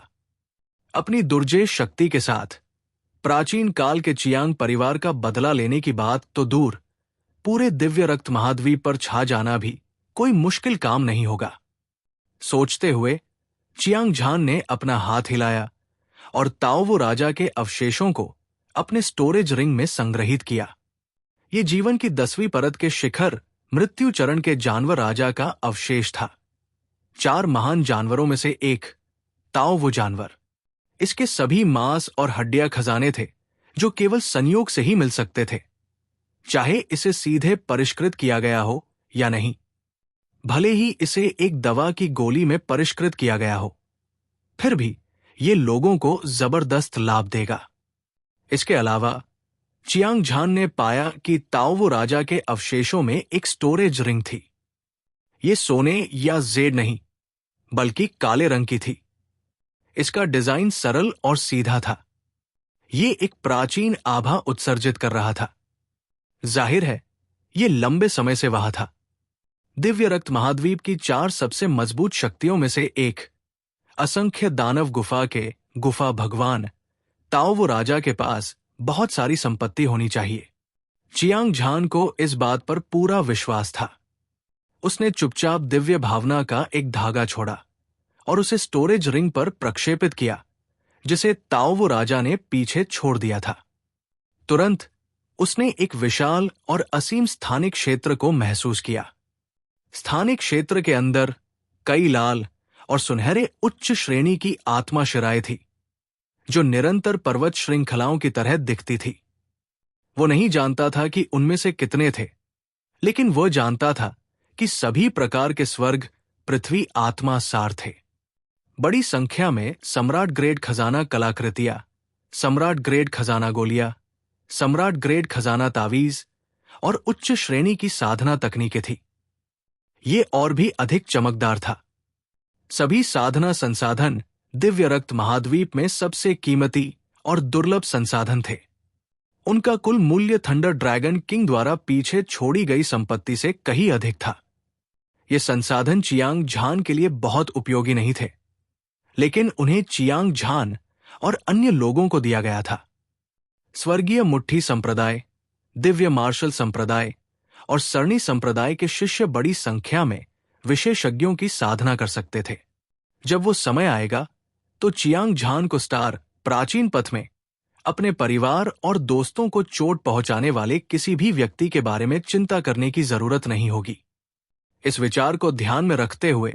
अपनी दुर्जेय शक्ति के साथ प्राचीन काल के चियांग परिवार का बदला लेने की बात तो दूर, पूरे दिव्य रक्त महाद्वीप पर छा जाना भी कोई मुश्किल काम नहीं होगा। सोचते हुए चियांग झान ने अपना हाथ हिलाया और ताओ वो राजा के अवशेषों को अपने स्टोरेज रिंग में संग्रहित किया। ये जीवन की 10वीं परत के शिखर मृत्यु चरण के जानवर राजा का अवशेष था। 4 महान जानवरों में से एक ताओ वो जानवर। इसके सभी मांस और हड्डियां खजाने थे जो केवल संयोग से ही मिल सकते थे, चाहे इसे सीधे परिष्कृत किया गया हो या नहीं, भले ही इसे एक दवा की गोली में परिष्कृत किया गया हो, फिर भी ये लोगों को जबरदस्त लाभ देगा। इसके अलावा चियांग झान ने पाया कि ताओ वो राजा के अवशेषों में एक स्टोरेज रिंग थी। ये सोने या जेड नहीं, बल्कि काले रंग की थी। इसका डिजाइन सरल और सीधा था। ये एक प्राचीन आभा उत्सर्जित कर रहा था। जाहिर है, ये लंबे समय से वहां था। दिव्य रक्त महाद्वीप की 4 सबसे मजबूत शक्तियों में से एक, असंख्य दानव गुफा के गुफा भगवान ताओ वो राजा के पास बहुत सारी संपत्ति होनी चाहिए। चियांग झान को इस बात पर पूरा विश्वास था। उसने चुपचाप दिव्य भावना का एक धागा छोड़ा और उसे स्टोरेज रिंग पर प्रक्षेपित किया, जिसे ताओ वो राजा ने पीछे छोड़ दिया था। तुरंत उसने एक विशाल और असीम स्थानिक क्षेत्र को महसूस किया। स्थानिक क्षेत्र के अंदर कई लाल और सुनहरे उच्च श्रेणी की आत्मा शिराएं थी, जो निरंतर पर्वत श्रृंखलाओं की तरह दिखती थी। वो नहीं जानता था कि उनमें से कितने थे, लेकिन वह जानता था कि सभी प्रकार के स्वर्ग पृथ्वी आत्मा सार थे। बड़ी संख्या में सम्राट ग्रेड खजाना कलाकृतियां, सम्राट ग्रेड खजाना गोलियां, सम्राट ग्रेड खजाना तावीज और उच्च श्रेणी की साधना तकनीकें थी। ये और भी अधिक चमकदार था। सभी साधना संसाधन दिव्य रक्त महाद्वीप में सबसे कीमती और दुर्लभ संसाधन थे। उनका कुल मूल्य थंडर ड्रैगन किंग द्वारा पीछे छोड़ी गई संपत्ति से कहीं अधिक था। ये संसाधन चियांग झान के लिए बहुत उपयोगी नहीं थे, लेकिन उन्हें चियांग झान और अन्य लोगों को दिया गया था। स्वर्गीय मुट्ठी संप्रदाय, दिव्य मार्शल संप्रदाय और सरनी संप्रदाय के शिष्य बड़ी संख्या में विशेषज्ञों की साधना कर सकते थे। जब वो समय आएगा तो चियांग झान को स्टार प्राचीन पथ में अपने परिवार और दोस्तों को चोट पहुंचाने वाले किसी भी व्यक्ति के बारे में चिंता करने की जरूरत नहीं होगी। इस विचार को ध्यान में रखते हुए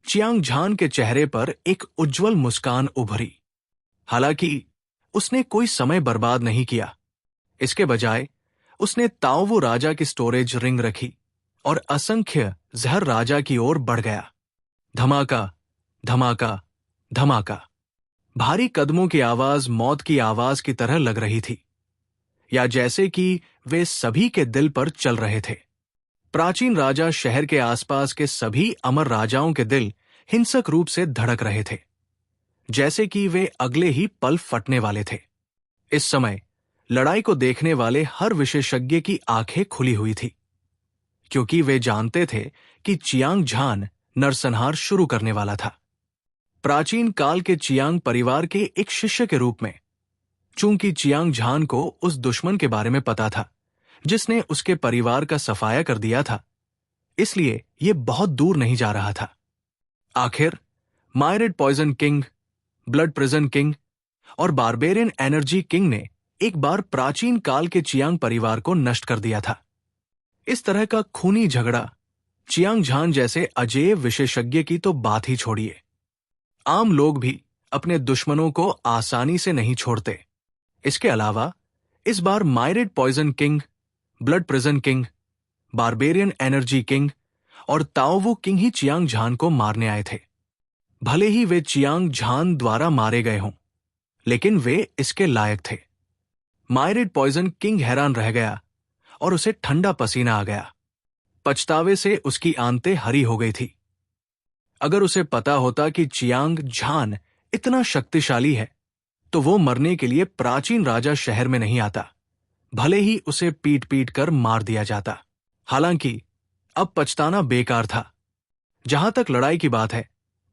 चियांग झान के चेहरे पर एक उज्जवल मुस्कान उभरी। हालांकि उसने कोई समय बर्बाद नहीं किया। इसके बजाय उसने ताओवू राजा की स्टोरेज रिंग रखी और असंख्य जहर राजा की ओर बढ़ गया। धमाका, धमाका, धमाका। भारी कदमों की आवाज मौत की आवाज की तरह लग रही थी, या जैसे कि वे सभी के दिल पर चल रहे थे। प्राचीन राजा शहर के आसपास के सभी अमर राजाओं के दिल हिंसक रूप से धड़क रहे थे, जैसे कि वे अगले ही पल फटने वाले थे। इस समय लड़ाई को देखने वाले हर विशेषज्ञ की आंखें खुली हुई थी, क्योंकि वे जानते थे कि चियांग झान नरसंहार शुरू करने वाला था। प्राचीन काल के चियांग परिवार के एक शिष्य के रूप में, चूंकि चियांग झान को उस दुश्मन के बारे में पता था जिसने उसके परिवार का सफाया कर दिया था, इसलिए यह बहुत दूर नहीं जा रहा था। आखिर myriad poison king, blood prison king और बारबेरियन एनर्जी किंग ने एक बार प्राचीन काल के चियांग परिवार को नष्ट कर दिया था। इस तरह का खूनी झगड़ा चियांग झान जैसे अजेय विशेषज्ञ की तो बात ही छोड़िए, आम लोग भी अपने दुश्मनों को आसानी से नहीं छोड़ते। इसके अलावा इस बार myriad poison king, blood prison king, barbarian energy king और ताओवू किंग ही चियांग झान को मारने आए थे। भले ही वे चियांग झान द्वारा मारे गए हों, लेकिन वे इसके लायक थे। मायरेड पॉइजन किंग हैरान रह गया और उसे ठंडा पसीना आ गया। पछतावे से उसकी आंतें हरी हो गई थी। अगर उसे पता होता कि चियांग झान इतना शक्तिशाली है तो वो मरने के लिए प्राचीन राजा शहर में नहीं आता, भले ही उसे पीट पीट कर मार दिया जाता। हालांकि अब पछताना बेकार था। जहां तक लड़ाई की बात है,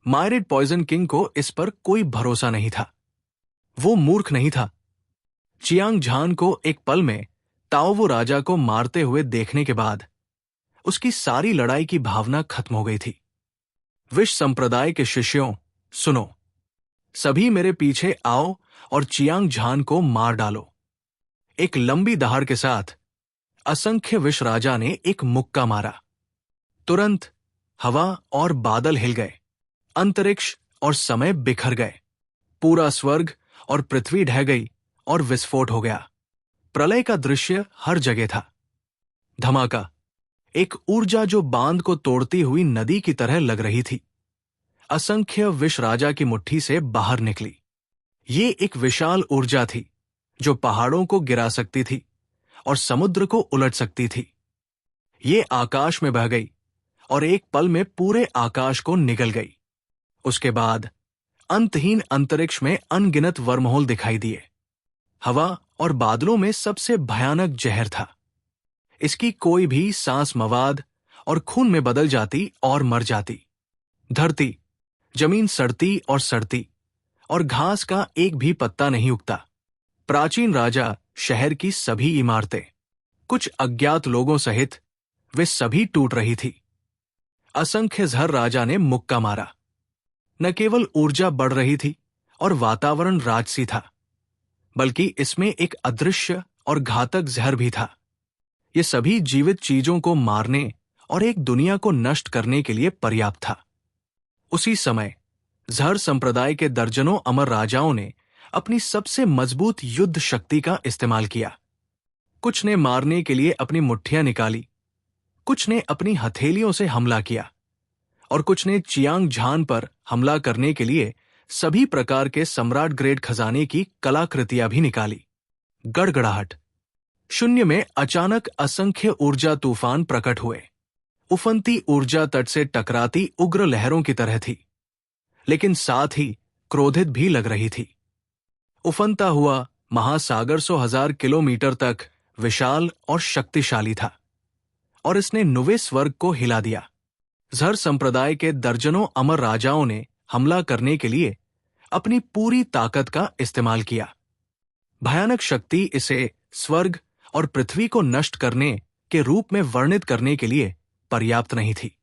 मायरेड पॉइजन किंग को इस पर कोई भरोसा नहीं था। वो मूर्ख नहीं था। चियांग झान को एक पल में ताओवू राजा को मारते हुए देखने के बाद उसकी सारी लड़ाई की भावना खत्म हो गई थी। विश संप्रदाय के शिष्यों, सुनो, सभी मेरे पीछे आओ और चियांग झान को मार डालो। एक लंबी दहाड़ के साथ असंख्य विश राजा ने एक मुक्का मारा। तुरंत हवा और बादल हिल गए, अंतरिक्ष और समय बिखर गए, पूरा स्वर्ग और पृथ्वी ढह गई और विस्फोट हो गया। प्रलय का दृश्य हर जगह था। धमाका, एक ऊर्जा जो बांध को तोड़ती हुई नदी की तरह लग रही थी, असंख्य विश राजा की मुट्ठी से बाहर निकली। ये एक विशाल ऊर्जा थी जो पहाड़ों को गिरा सकती थी और समुद्र को उलट सकती थी। ये आकाश में बह गई और एक पल में पूरे आकाश को निगल गई। उसके बाद अंतहीन अंतरिक्ष में अनगिनत वर्महोल दिखाई दिए। हवा और बादलों में सबसे भयानक जहर था। इसकी कोई भी सांस मवाद और खून में बदल जाती और मर जाती। धरती, जमीन सड़ती और घास का एक भी पत्ता नहीं उगता। प्राचीन राजा शहर की सभी इमारतें, कुछ अज्ञात लोगों सहित, वे सभी टूट रही थी। असंख्य जहर राजा ने मुक्का मारा। न केवल ऊर्जा बढ़ रही थी और वातावरण राजसी था, बल्कि इसमें एक अदृश्य और घातक जहर भी था। ये सभी जीवित चीजों को मारने और एक दुनिया को नष्ट करने के लिए पर्याप्त था। उसी समय जहर संप्रदाय के दर्जनों अमर राजाओं ने अपनी सबसे मजबूत युद्ध शक्ति का इस्तेमाल किया। कुछ ने मारने के लिए अपनी मुट्ठियां निकाली, कुछ ने अपनी हथेलियों से हमला किया और कुछ ने चियांग झान पर हमला करने के लिए सभी प्रकार के सम्राट ग्रेड खजाने की कलाकृतियां भी निकाली। गड़गड़ाहट, शून्य में अचानक असंख्य ऊर्जा तूफान प्रकट हुए। उफनती ऊर्जा तट से टकराती उग्र लहरों की तरह थी, लेकिन साथ ही क्रोधित भी लग रही थी। उफनता हुआ महासागर 100,000 किलोमीटर तक विशाल और शक्तिशाली था और इसने नुवे स्वर्ग को हिला दिया। जहर संप्रदाय के दर्जनों अमर राजाओं ने हमला करने के लिए अपनी पूरी ताकत का इस्तेमाल किया। भयानक शक्ति इसे स्वर्ग और पृथ्वी को नष्ट करने के रूप में वर्णित करने के लिए पर्याप्त नहीं थी।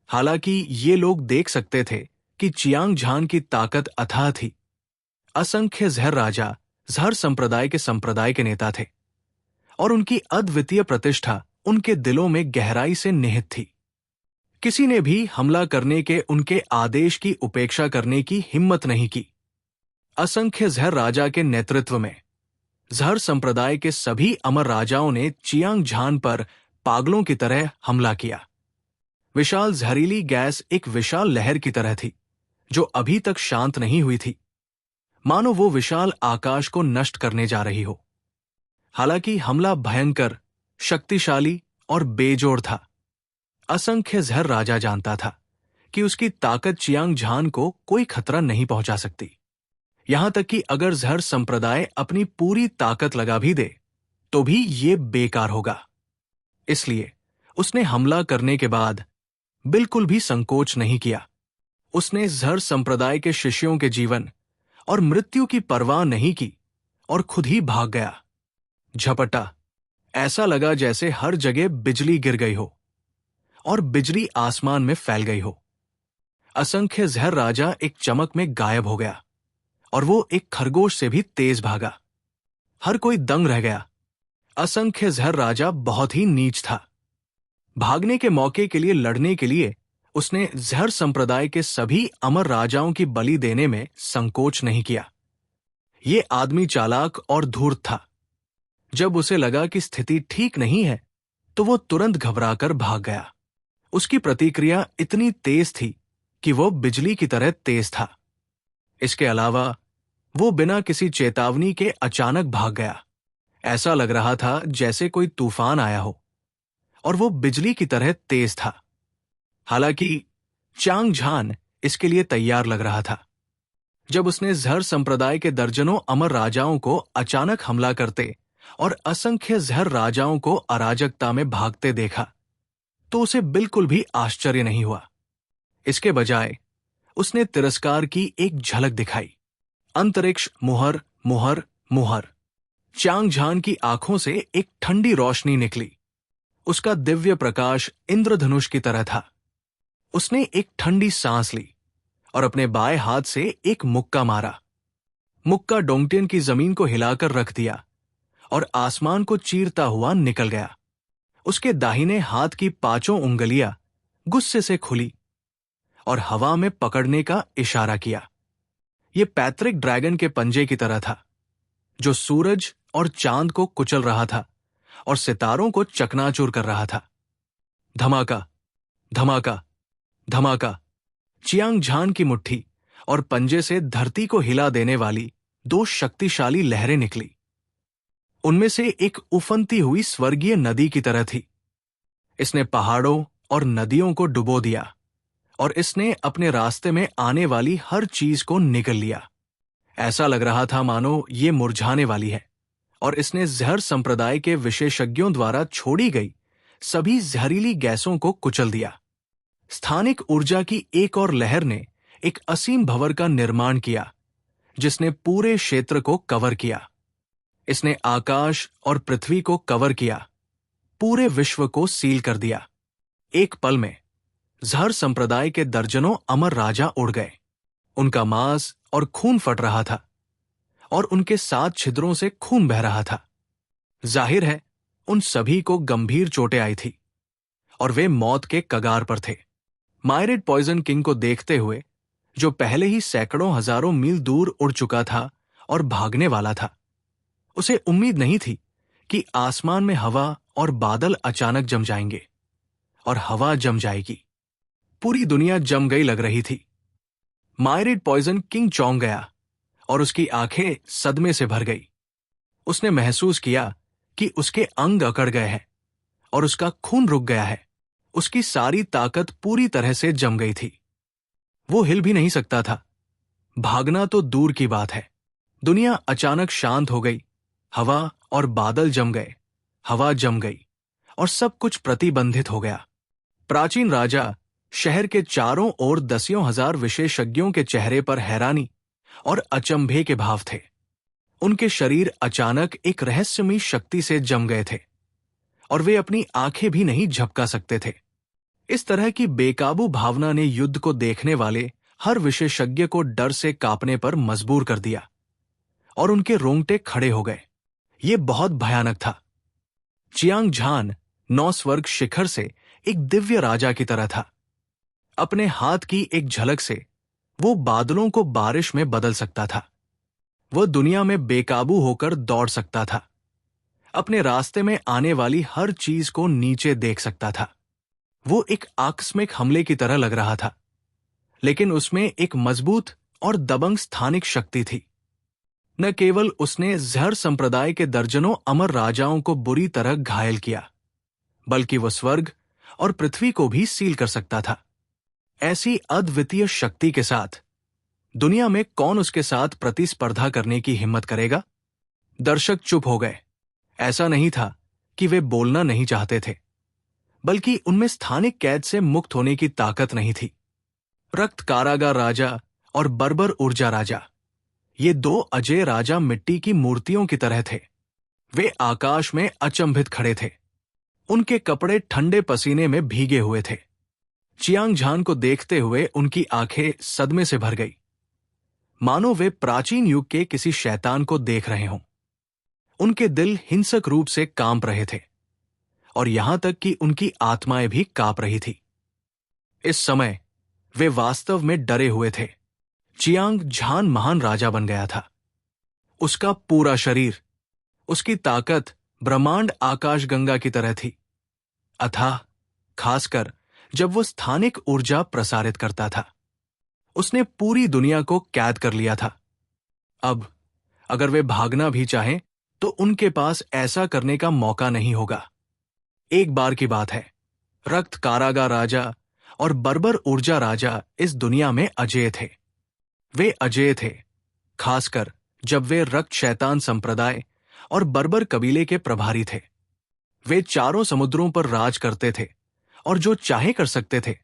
हालांकि ये लोग देख सकते थे कि चियांग झान की ताकत अथाह थी। असंख्य जहर राजा जहर संप्रदाय के नेता थे और उनकी अद्वितीय प्रतिष्ठा उनके दिलों में गहराई से निहित थी। किसी ने भी हमला करने के उनके आदेश की उपेक्षा करने की हिम्मत नहीं की। असंख्य जहर राजा के नेतृत्व में जहर संप्रदाय के सभी अमर राजाओं ने चियांग झान पर पागलों की तरह हमला किया। विशाल जहरीली गैस एक विशाल लहर की तरह थी जो अभी तक शांत नहीं हुई थी, मानो वो विशाल आकाश को नष्ट करने जा रही हो। हालांकि हमला भयंकर, शक्तिशाली और बेजोड़ था। असंख्य जहर राजा जानता था कि उसकी ताकत चियांग झान को कोई खतरा नहीं पहुंचा सकती। यहां तक कि अगर जहर संप्रदाय अपनी पूरी ताकत लगा भी दे तो भी ये बेकार होगा। इसलिए उसने हमला करने के बाद बिल्कुल भी संकोच नहीं किया। उसने जहर संप्रदाय के शिष्यों के जीवन और मृत्यु की परवाह नहीं की और खुद ही भाग गया। झपटा, ऐसा लगा जैसे हर जगह बिजली गिर गई हो और बिजली आसमान में फैल गई हो। असंख्य जहर राजा एक चमक में गायब हो गया और वो एक खरगोश से भी तेज भागा। हर कोई दंग रह गया। असंख्य जहर राजा बहुत ही नीच था। भागने के मौके के लिए लड़ने के लिए उसने जहर संप्रदाय के सभी अमर राजाओं की बलि देने में संकोच नहीं किया। ये आदमी चालाक और धूर्त था। जब उसे लगा कि स्थिति ठीक नहीं है तो वो तुरंत घबराकर भाग गया। उसकी प्रतिक्रिया इतनी तेज थी कि वो बिजली की तरह तेज था। इसके अलावा वो बिना किसी चेतावनी के अचानक भाग गया। ऐसा लग रहा था जैसे कोई तूफान आया हो और वो बिजली की तरह तेज था। हालांकि चियांग झान इसके लिए तैयार लग रहा था। जब उसने जहर संप्रदाय के दर्जनों अमर राजाओं को अचानक हमला करते और असंख्य जहर राजाओं को अराजकता में भागते देखा तो उसे बिल्कुल भी आश्चर्य नहीं हुआ। इसके बजाय उसने तिरस्कार की एक झलक दिखाई। अंतरिक्ष मुहर मुहर मुहर। चियांग झान की आंखों से एक ठंडी रोशनी निकली। उसका दिव्य प्रकाश इंद्रधनुष की तरह था। उसने एक ठंडी सांस ली और अपने बाएं हाथ से एक मुक्का मारा। मुक्का डोंगटियन की जमीन को हिलाकर रख दिया और आसमान को चीरता हुआ निकल गया। उसके दाहिने हाथ की पांचों उंगलियां गुस्से से खुली और हवा में पकड़ने का इशारा किया। यह पैतृक ड्रैगन के पंजे की तरह था जो सूरज और चांद को कुचल रहा था और सितारों को चकनाचूर कर रहा था। धमाका, धमाका, धमाका। चियांग झान की मुट्ठी और पंजे से धरती को हिला देने वाली दो शक्तिशाली लहरें निकली। उनमें से एक उफनती हुई स्वर्गीय नदी की तरह थी। इसने पहाड़ों और नदियों को डुबो दिया और इसने अपने रास्ते में आने वाली हर चीज को निगल लिया। ऐसा लग रहा था मानो ये मुरझाने वाली है और इसने जहर संप्रदाय के विशेषज्ञों द्वारा छोड़ी गई सभी जहरीली गैसों को कुचल दिया। स्थानिक ऊर्जा की एक और लहर ने एक असीम भंवर का निर्माण किया जिसने पूरे क्षेत्र को कवर किया। इसने आकाश और पृथ्वी को कवर किया, पूरे विश्व को सील कर दिया। एक पल में जहर संप्रदाय के दर्जनों अमर राजा उड़ गए। उनका मांस और खून फट रहा था और उनके 7 छिद्रों से खून बह रहा था। जाहिर है उन सभी को गंभीर चोटें आई थी और वे मौत के कगार पर थे। मायरेट पॉइजन किंग को देखते हुए, जो पहले ही सैकड़ों हजारों मील दूर उड़ चुका था और भागने वाला था, उसे उम्मीद नहीं थी कि आसमान में हवा और बादल अचानक जम जाएंगे और हवा जम जाएगी। पूरी दुनिया जम गई लग रही थी। मायरेट पॉइजन किंग चौंक गया और उसकी आंखें सदमे से भर गई। उसने महसूस किया कि उसके अंग अकड़ गए हैं और उसका खून रुक गया है। उसकी सारी ताकत पूरी तरह से जम गई थी। वो हिल भी नहीं सकता था। भागना तो दूर की बात है। दुनिया अचानक शांत हो गई। हवा और बादल जम गए, हवा जम गई और सब कुछ प्रतिबंधित हो गया। प्राचीन राजा शहर के चारों ओर दसियों हजार विशेषज्ञों के चेहरे पर हैरानी और अचंभे के भाव थे। उनके शरीर अचानक एक रहस्यमयी शक्ति से जम गए थे और वे अपनी आंखें भी नहीं झपका सकते थे। इस तरह की बेकाबू भावना ने युद्ध को देखने वाले हर विशेषज्ञ को डर से कांपने पर मजबूर कर दिया और उनके रोंगटे खड़े हो गए। ये बहुत भयानक था। चियांग झान 9 स्वर्ग शिखर से एक दिव्य राजा की तरह था। अपने हाथ की एक झलक से वो बादलों को बारिश में बदल सकता था। वह दुनिया में बेकाबू होकर दौड़ सकता था। अपने रास्ते में आने वाली हर चीज को नीचे देख सकता था। वो एक आकस्मिक हमले की तरह लग रहा था, लेकिन उसमें एक मजबूत और दबंग स्थानिक शक्ति थी। न केवल उसने ज़हर संप्रदाय के दर्जनों अमर राजाओं को बुरी तरह घायल किया, बल्कि वह स्वर्ग और पृथ्वी को भी सील कर सकता था। ऐसी अद्वितीय शक्ति के साथ दुनिया में कौन उसके साथ प्रतिस्पर्धा करने की हिम्मत करेगा? दर्शक चुप हो गए। ऐसा नहीं था कि वे बोलना नहीं चाहते थे, बल्कि उनमें स्थानिक कैद से मुक्त होने की ताकत नहीं थी। रक्त कारागार राजा और बर्बर ऊर्जा राजा, ये 2 अजय राजा मिट्टी की मूर्तियों की तरह थे। वे आकाश में अचंभित खड़े थे। उनके कपड़े ठंडे पसीने में भीगे हुए थे। चियांग झान को देखते हुए उनकी आंखें सदमे से भर गई, मानो वे प्राचीन युग के किसी शैतान को देख रहे हों। उनके दिल हिंसक रूप से कांप रहे थे और यहां तक कि उनकी आत्माएं भी कांप रही थी। इस समय वे वास्तव में डरे हुए थे। चियांग झान महान राजा बन गया था। उसका पूरा शरीर, उसकी ताकत ब्रह्मांड आकाशगंगा की तरह थी, अथाह, खासकर जब वो स्थानिक ऊर्जा प्रसारित करता था। उसने पूरी दुनिया को कैद कर लिया था। अब अगर वे भागना भी चाहें तो उनके पास ऐसा करने का मौका नहीं होगा। एक बार की बात है, रक्त कारागार राजा और बर्बर ऊर्जा राजा इस दुनिया में अजेय थे। वे अजेय थे, खासकर जब वे रक्त शैतान संप्रदाय और बर्बर कबीले के प्रभारी थे। वे चारों समुद्रों पर राज करते थे और जो चाहे कर सकते थे।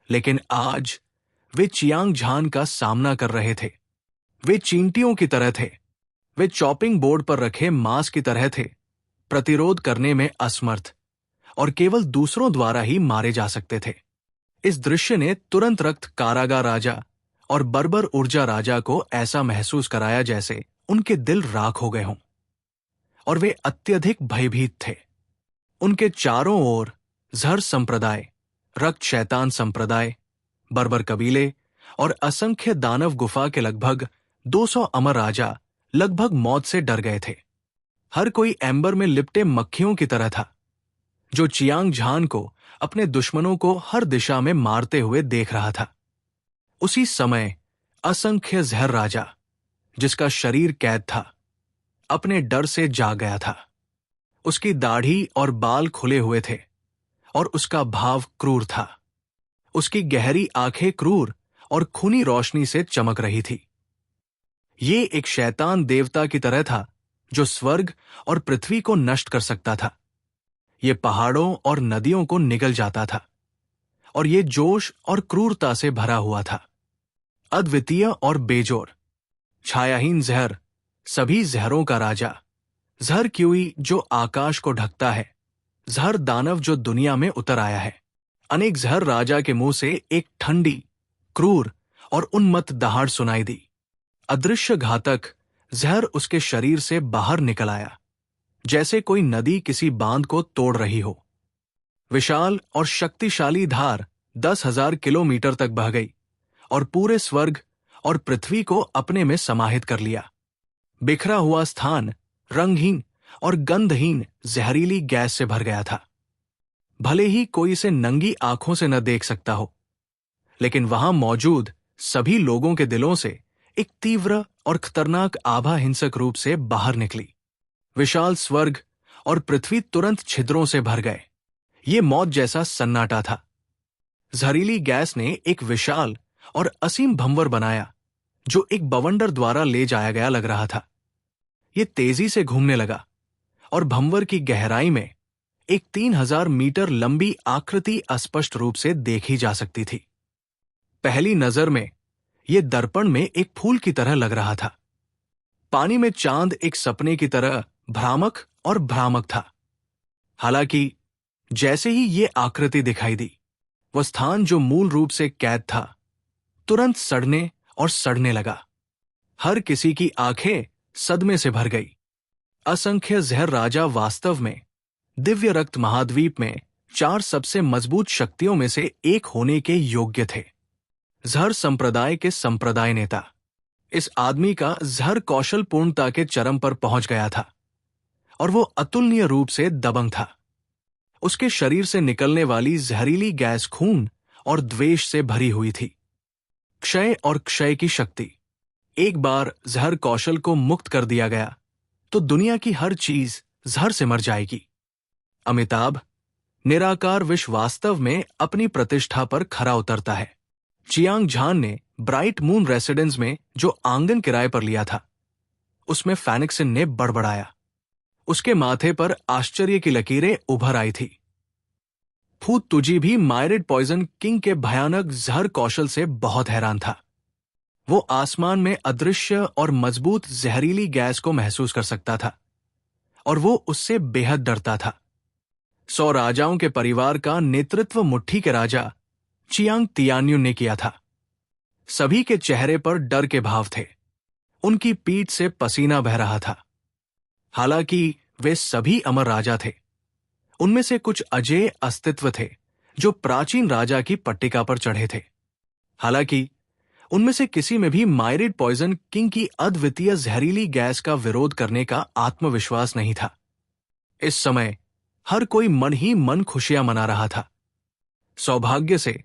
लेकिन आज वे चियांग झान का सामना कर रहे थे। वे चींटियों की तरह थे। वे चॉपिंग बोर्ड पर रखे मांस की तरह थे, प्रतिरोध करने में असमर्थ और केवल दूसरों द्वारा ही मारे जा सकते थे। इस दृश्य ने तुरंत रक्त कारागार राजा और बर्बर ऊर्जा राजा को ऐसा महसूस कराया जैसे उनके दिल राख हो गए हों और वे अत्यधिक भयभीत थे। उनके चारों ओर ज़हर संप्रदाय, रक्त शैतान संप्रदाय, बर्बर कबीले और असंख्य दानव गुफा के लगभग 200 अमर राजा लगभग मौत से डर गए थे। हर कोई एम्बर में लिपटे मक्खियों की तरह था, जो चियांग झान को अपने दुश्मनों को हर दिशा में मारते हुए देख रहा था। उसी समय असंख्य ज़हर राजा, जिसका शरीर कैद था, अपने डर से जाग गया था। उसकी दाढ़ी और बाल खुले हुए थे और उसका भाव क्रूर था। उसकी गहरी आंखें क्रूर और खूनी रोशनी से चमक रही थी। ये एक शैतान देवता की तरह था जो स्वर्ग और पृथ्वी को नष्ट कर सकता था। ये पहाड़ों और नदियों को निगल जाता था और ये जोश और क्रूरता से भरा हुआ था। अद्वितीय और बेजोर, छायाहीन ज़हर, सभी ज़हरों का राजा, ज़हर क्यूई जो आकाश को ढकता है, ज़हर दानव जो दुनिया में उतर आया है। अनेक ज़हर राजा के मुंह से एक ठंडी, क्रूर और उन्मत्त दहाड़ सुनाई दी। अदृश्य घातक ज़हर उसके शरीर से बाहर निकल आया, जैसे कोई नदी किसी बांध को तोड़ रही हो। विशाल और शक्तिशाली धार 10,000 किलोमीटर तक बह गई और पूरे स्वर्ग और पृथ्वी को अपने में समाहित कर लिया। बिखरा हुआ स्थान रंगहीन और गंधहीन जहरीली गैस से भर गया था। भले ही कोई इसे नंगी आंखों से न देख सकता हो, लेकिन वहां मौजूद सभी लोगों के दिलों से एक तीव्र और खतरनाक आभा हिंसक रूप से बाहर निकली। विशाल स्वर्ग और पृथ्वी तुरंत छिद्रों से भर गए। ये मौत जैसा सन्नाटा था। जहरीली गैस ने एक विशाल और असीम भंवर बनाया जो एक बवंडर द्वारा ले जाया गया लग रहा था। ये तेजी से घूमने लगा और भंवर की गहराई में एक 3000 मीटर लंबी आकृति अस्पष्ट रूप से देखी जा सकती थी। पहली नजर में यह दर्पण में एक फूल की तरह लग रहा था। पानी में चांद एक सपने की तरह भ्रामक और भ्रामक था। हालांकि जैसे ही ये आकृति दिखाई दी, वो स्थान जो मूल रूप से कैद था तुरंत सड़ने और सड़ने लगा। हर किसी की आंखें सदमे से भर गई। असंख्य जहर राजा वास्तव में दिव्य रक्त महाद्वीप में 4 सबसे मजबूत शक्तियों में से एक होने के योग्य थे। जहर संप्रदाय के संप्रदाय नेता। इस आदमी का जहर कौशल पूर्णता के चरम पर पहुंच गया था और वो अतुलनीय रूप से दबंग था। उसके शरीर से निकलने वाली जहरीली गैस खून और द्वेष से भरी हुई थी। क्षय और क्षय की शक्ति। एक बार जहर कौशल को मुक्त कर दिया गया तो दुनिया की हर चीज जहर से मर जाएगी। अमिताभ, निराकार विश्व वास्तव में अपनी प्रतिष्ठा पर खरा उतरता है। चियांग झान ने ब्राइट मून रेसिडेंस में जो आंगन किराए पर लिया था, उसमें फेनिक्सन ने बड़बड़ाया। उसके माथे पर आश्चर्य की लकीरें उभर आई थी। फूत तुजी भी मायरिड पॉइजन किंग के भयानक जहर कौशल से बहुत हैरान था। वो आसमान में अदृश्य और मजबूत जहरीली गैस को महसूस कर सकता था और वो उससे बेहद डरता था। 100 राजाओं के परिवार का नेतृत्व मुट्ठी के राजा चियांग तियान्युन ने किया था। सभी के चेहरे पर डर के भाव थे। उनकी पीठ से पसीना बह रहा था। हालांकि वे सभी अमर राजा थे, उनमें से कुछ अजेय अस्तित्व थे जो प्राचीन राजा की पट्टिका पर चढ़े थे। हालांकि उनमें से किसी में भी मायरिड पॉइजन किंग की अद्वितीय जहरीली गैस का विरोध करने का आत्मविश्वास नहीं था। इस समय हर कोई मन ही मन खुशियां मना रहा था। सौभाग्य से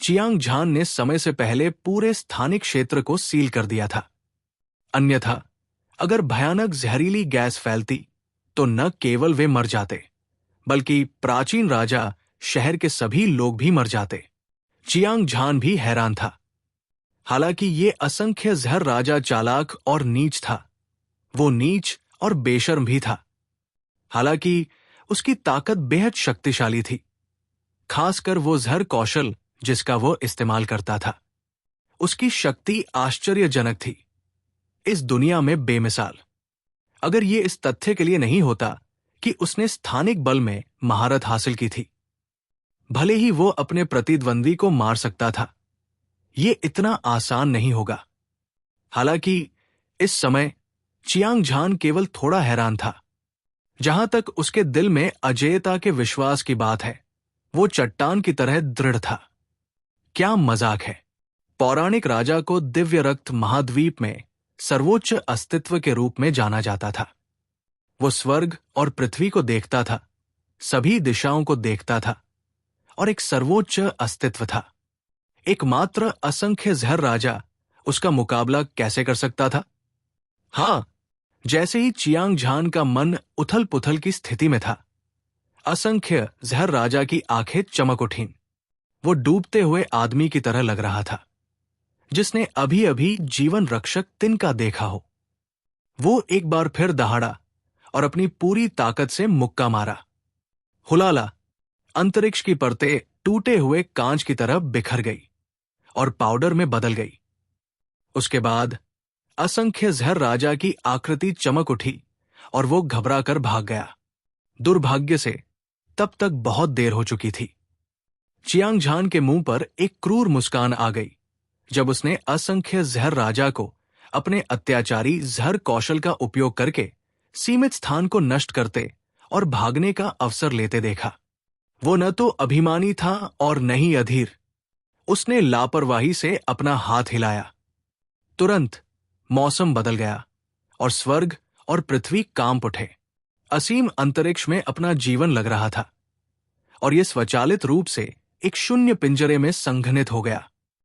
चियांग झान ने समय से पहले पूरे स्थानिक क्षेत्र को सील कर दिया था। अन्यथा अगर भयानक जहरीली गैस फैलती तो न केवल वे मर जाते, बल्कि प्राचीन राजा शहर के सभी लोग भी मर जाते। चियांग झान भी हैरान था। हालांकि ये असंख्य जहर राजा चालाक और नीच था। वो नीच और बेशर्म भी था। हालांकि उसकी ताकत बेहद शक्तिशाली थी, खासकर वो जहर कौशल जिसका वो इस्तेमाल करता था। उसकी शक्ति आश्चर्यजनक थी, इस दुनिया में बेमिसाल। अगर ये इस तथ्य के लिए नहीं होता कि उसने स्थानिक बल में महारत हासिल की थी। भले ही वो अपने प्रतिद्वंदी को मार सकता था, ये इतना आसान नहीं होगा। हालांकि इस समय चियांग झान केवल थोड़ा हैरान था। जहां तक उसके दिल में अजेयता के विश्वास की बात है, वो चट्टान की तरह दृढ़ था। क्या मजाक है। पौराणिक राजा को दिव्य रक्त महाद्वीप में सर्वोच्च अस्तित्व के रूप में जाना जाता था। वो स्वर्ग और पृथ्वी को देखता था, सभी दिशाओं को देखता था और एक सर्वोच्च अस्तित्व था। एकमात्र असंख्य जहर राजा उसका मुकाबला कैसे कर सकता था? हां, जैसे ही चियांग झान का मन उथल पुथल की स्थिति में था, असंख्य जहर राजा की आंखें चमक उठीं। वो डूबते हुए आदमी की तरह लग रहा था, जिसने अभी अभी जीवन रक्षक तिनका देखा हो। वो एक बार फिर दहाड़ा और अपनी पूरी ताकत से मुक्का मारा। हुलाला, अंतरिक्ष की परतें टूटे हुए कांच की तरह बिखर गई और पाउडर में बदल गई। उसके बाद असंख्य जहर राजा की आकृति चमक उठी और वो घबरा कर भाग गया। दुर्भाग्य से तब तक बहुत देर हो चुकी थी। चियांग झान के मुंह पर एक क्रूर मुस्कान आ गई जब उसने असंख्य जहर राजा को अपने अत्याचारी जहर कौशल का उपयोग करके सीमित स्थान को नष्ट करते और भागने का अवसर लेते देखा। वो न तो अभिमानी था और न ही अधीर। उसने लापरवाही से अपना हाथ हिलाया। तुरंत मौसम बदल गया और स्वर्ग और पृथ्वी कांप उठे। असीम अंतरिक्ष में अपना जीवन लग रहा था और यह स्वचालित रूप से एक शून्य पिंजरे में संघनित हो गया।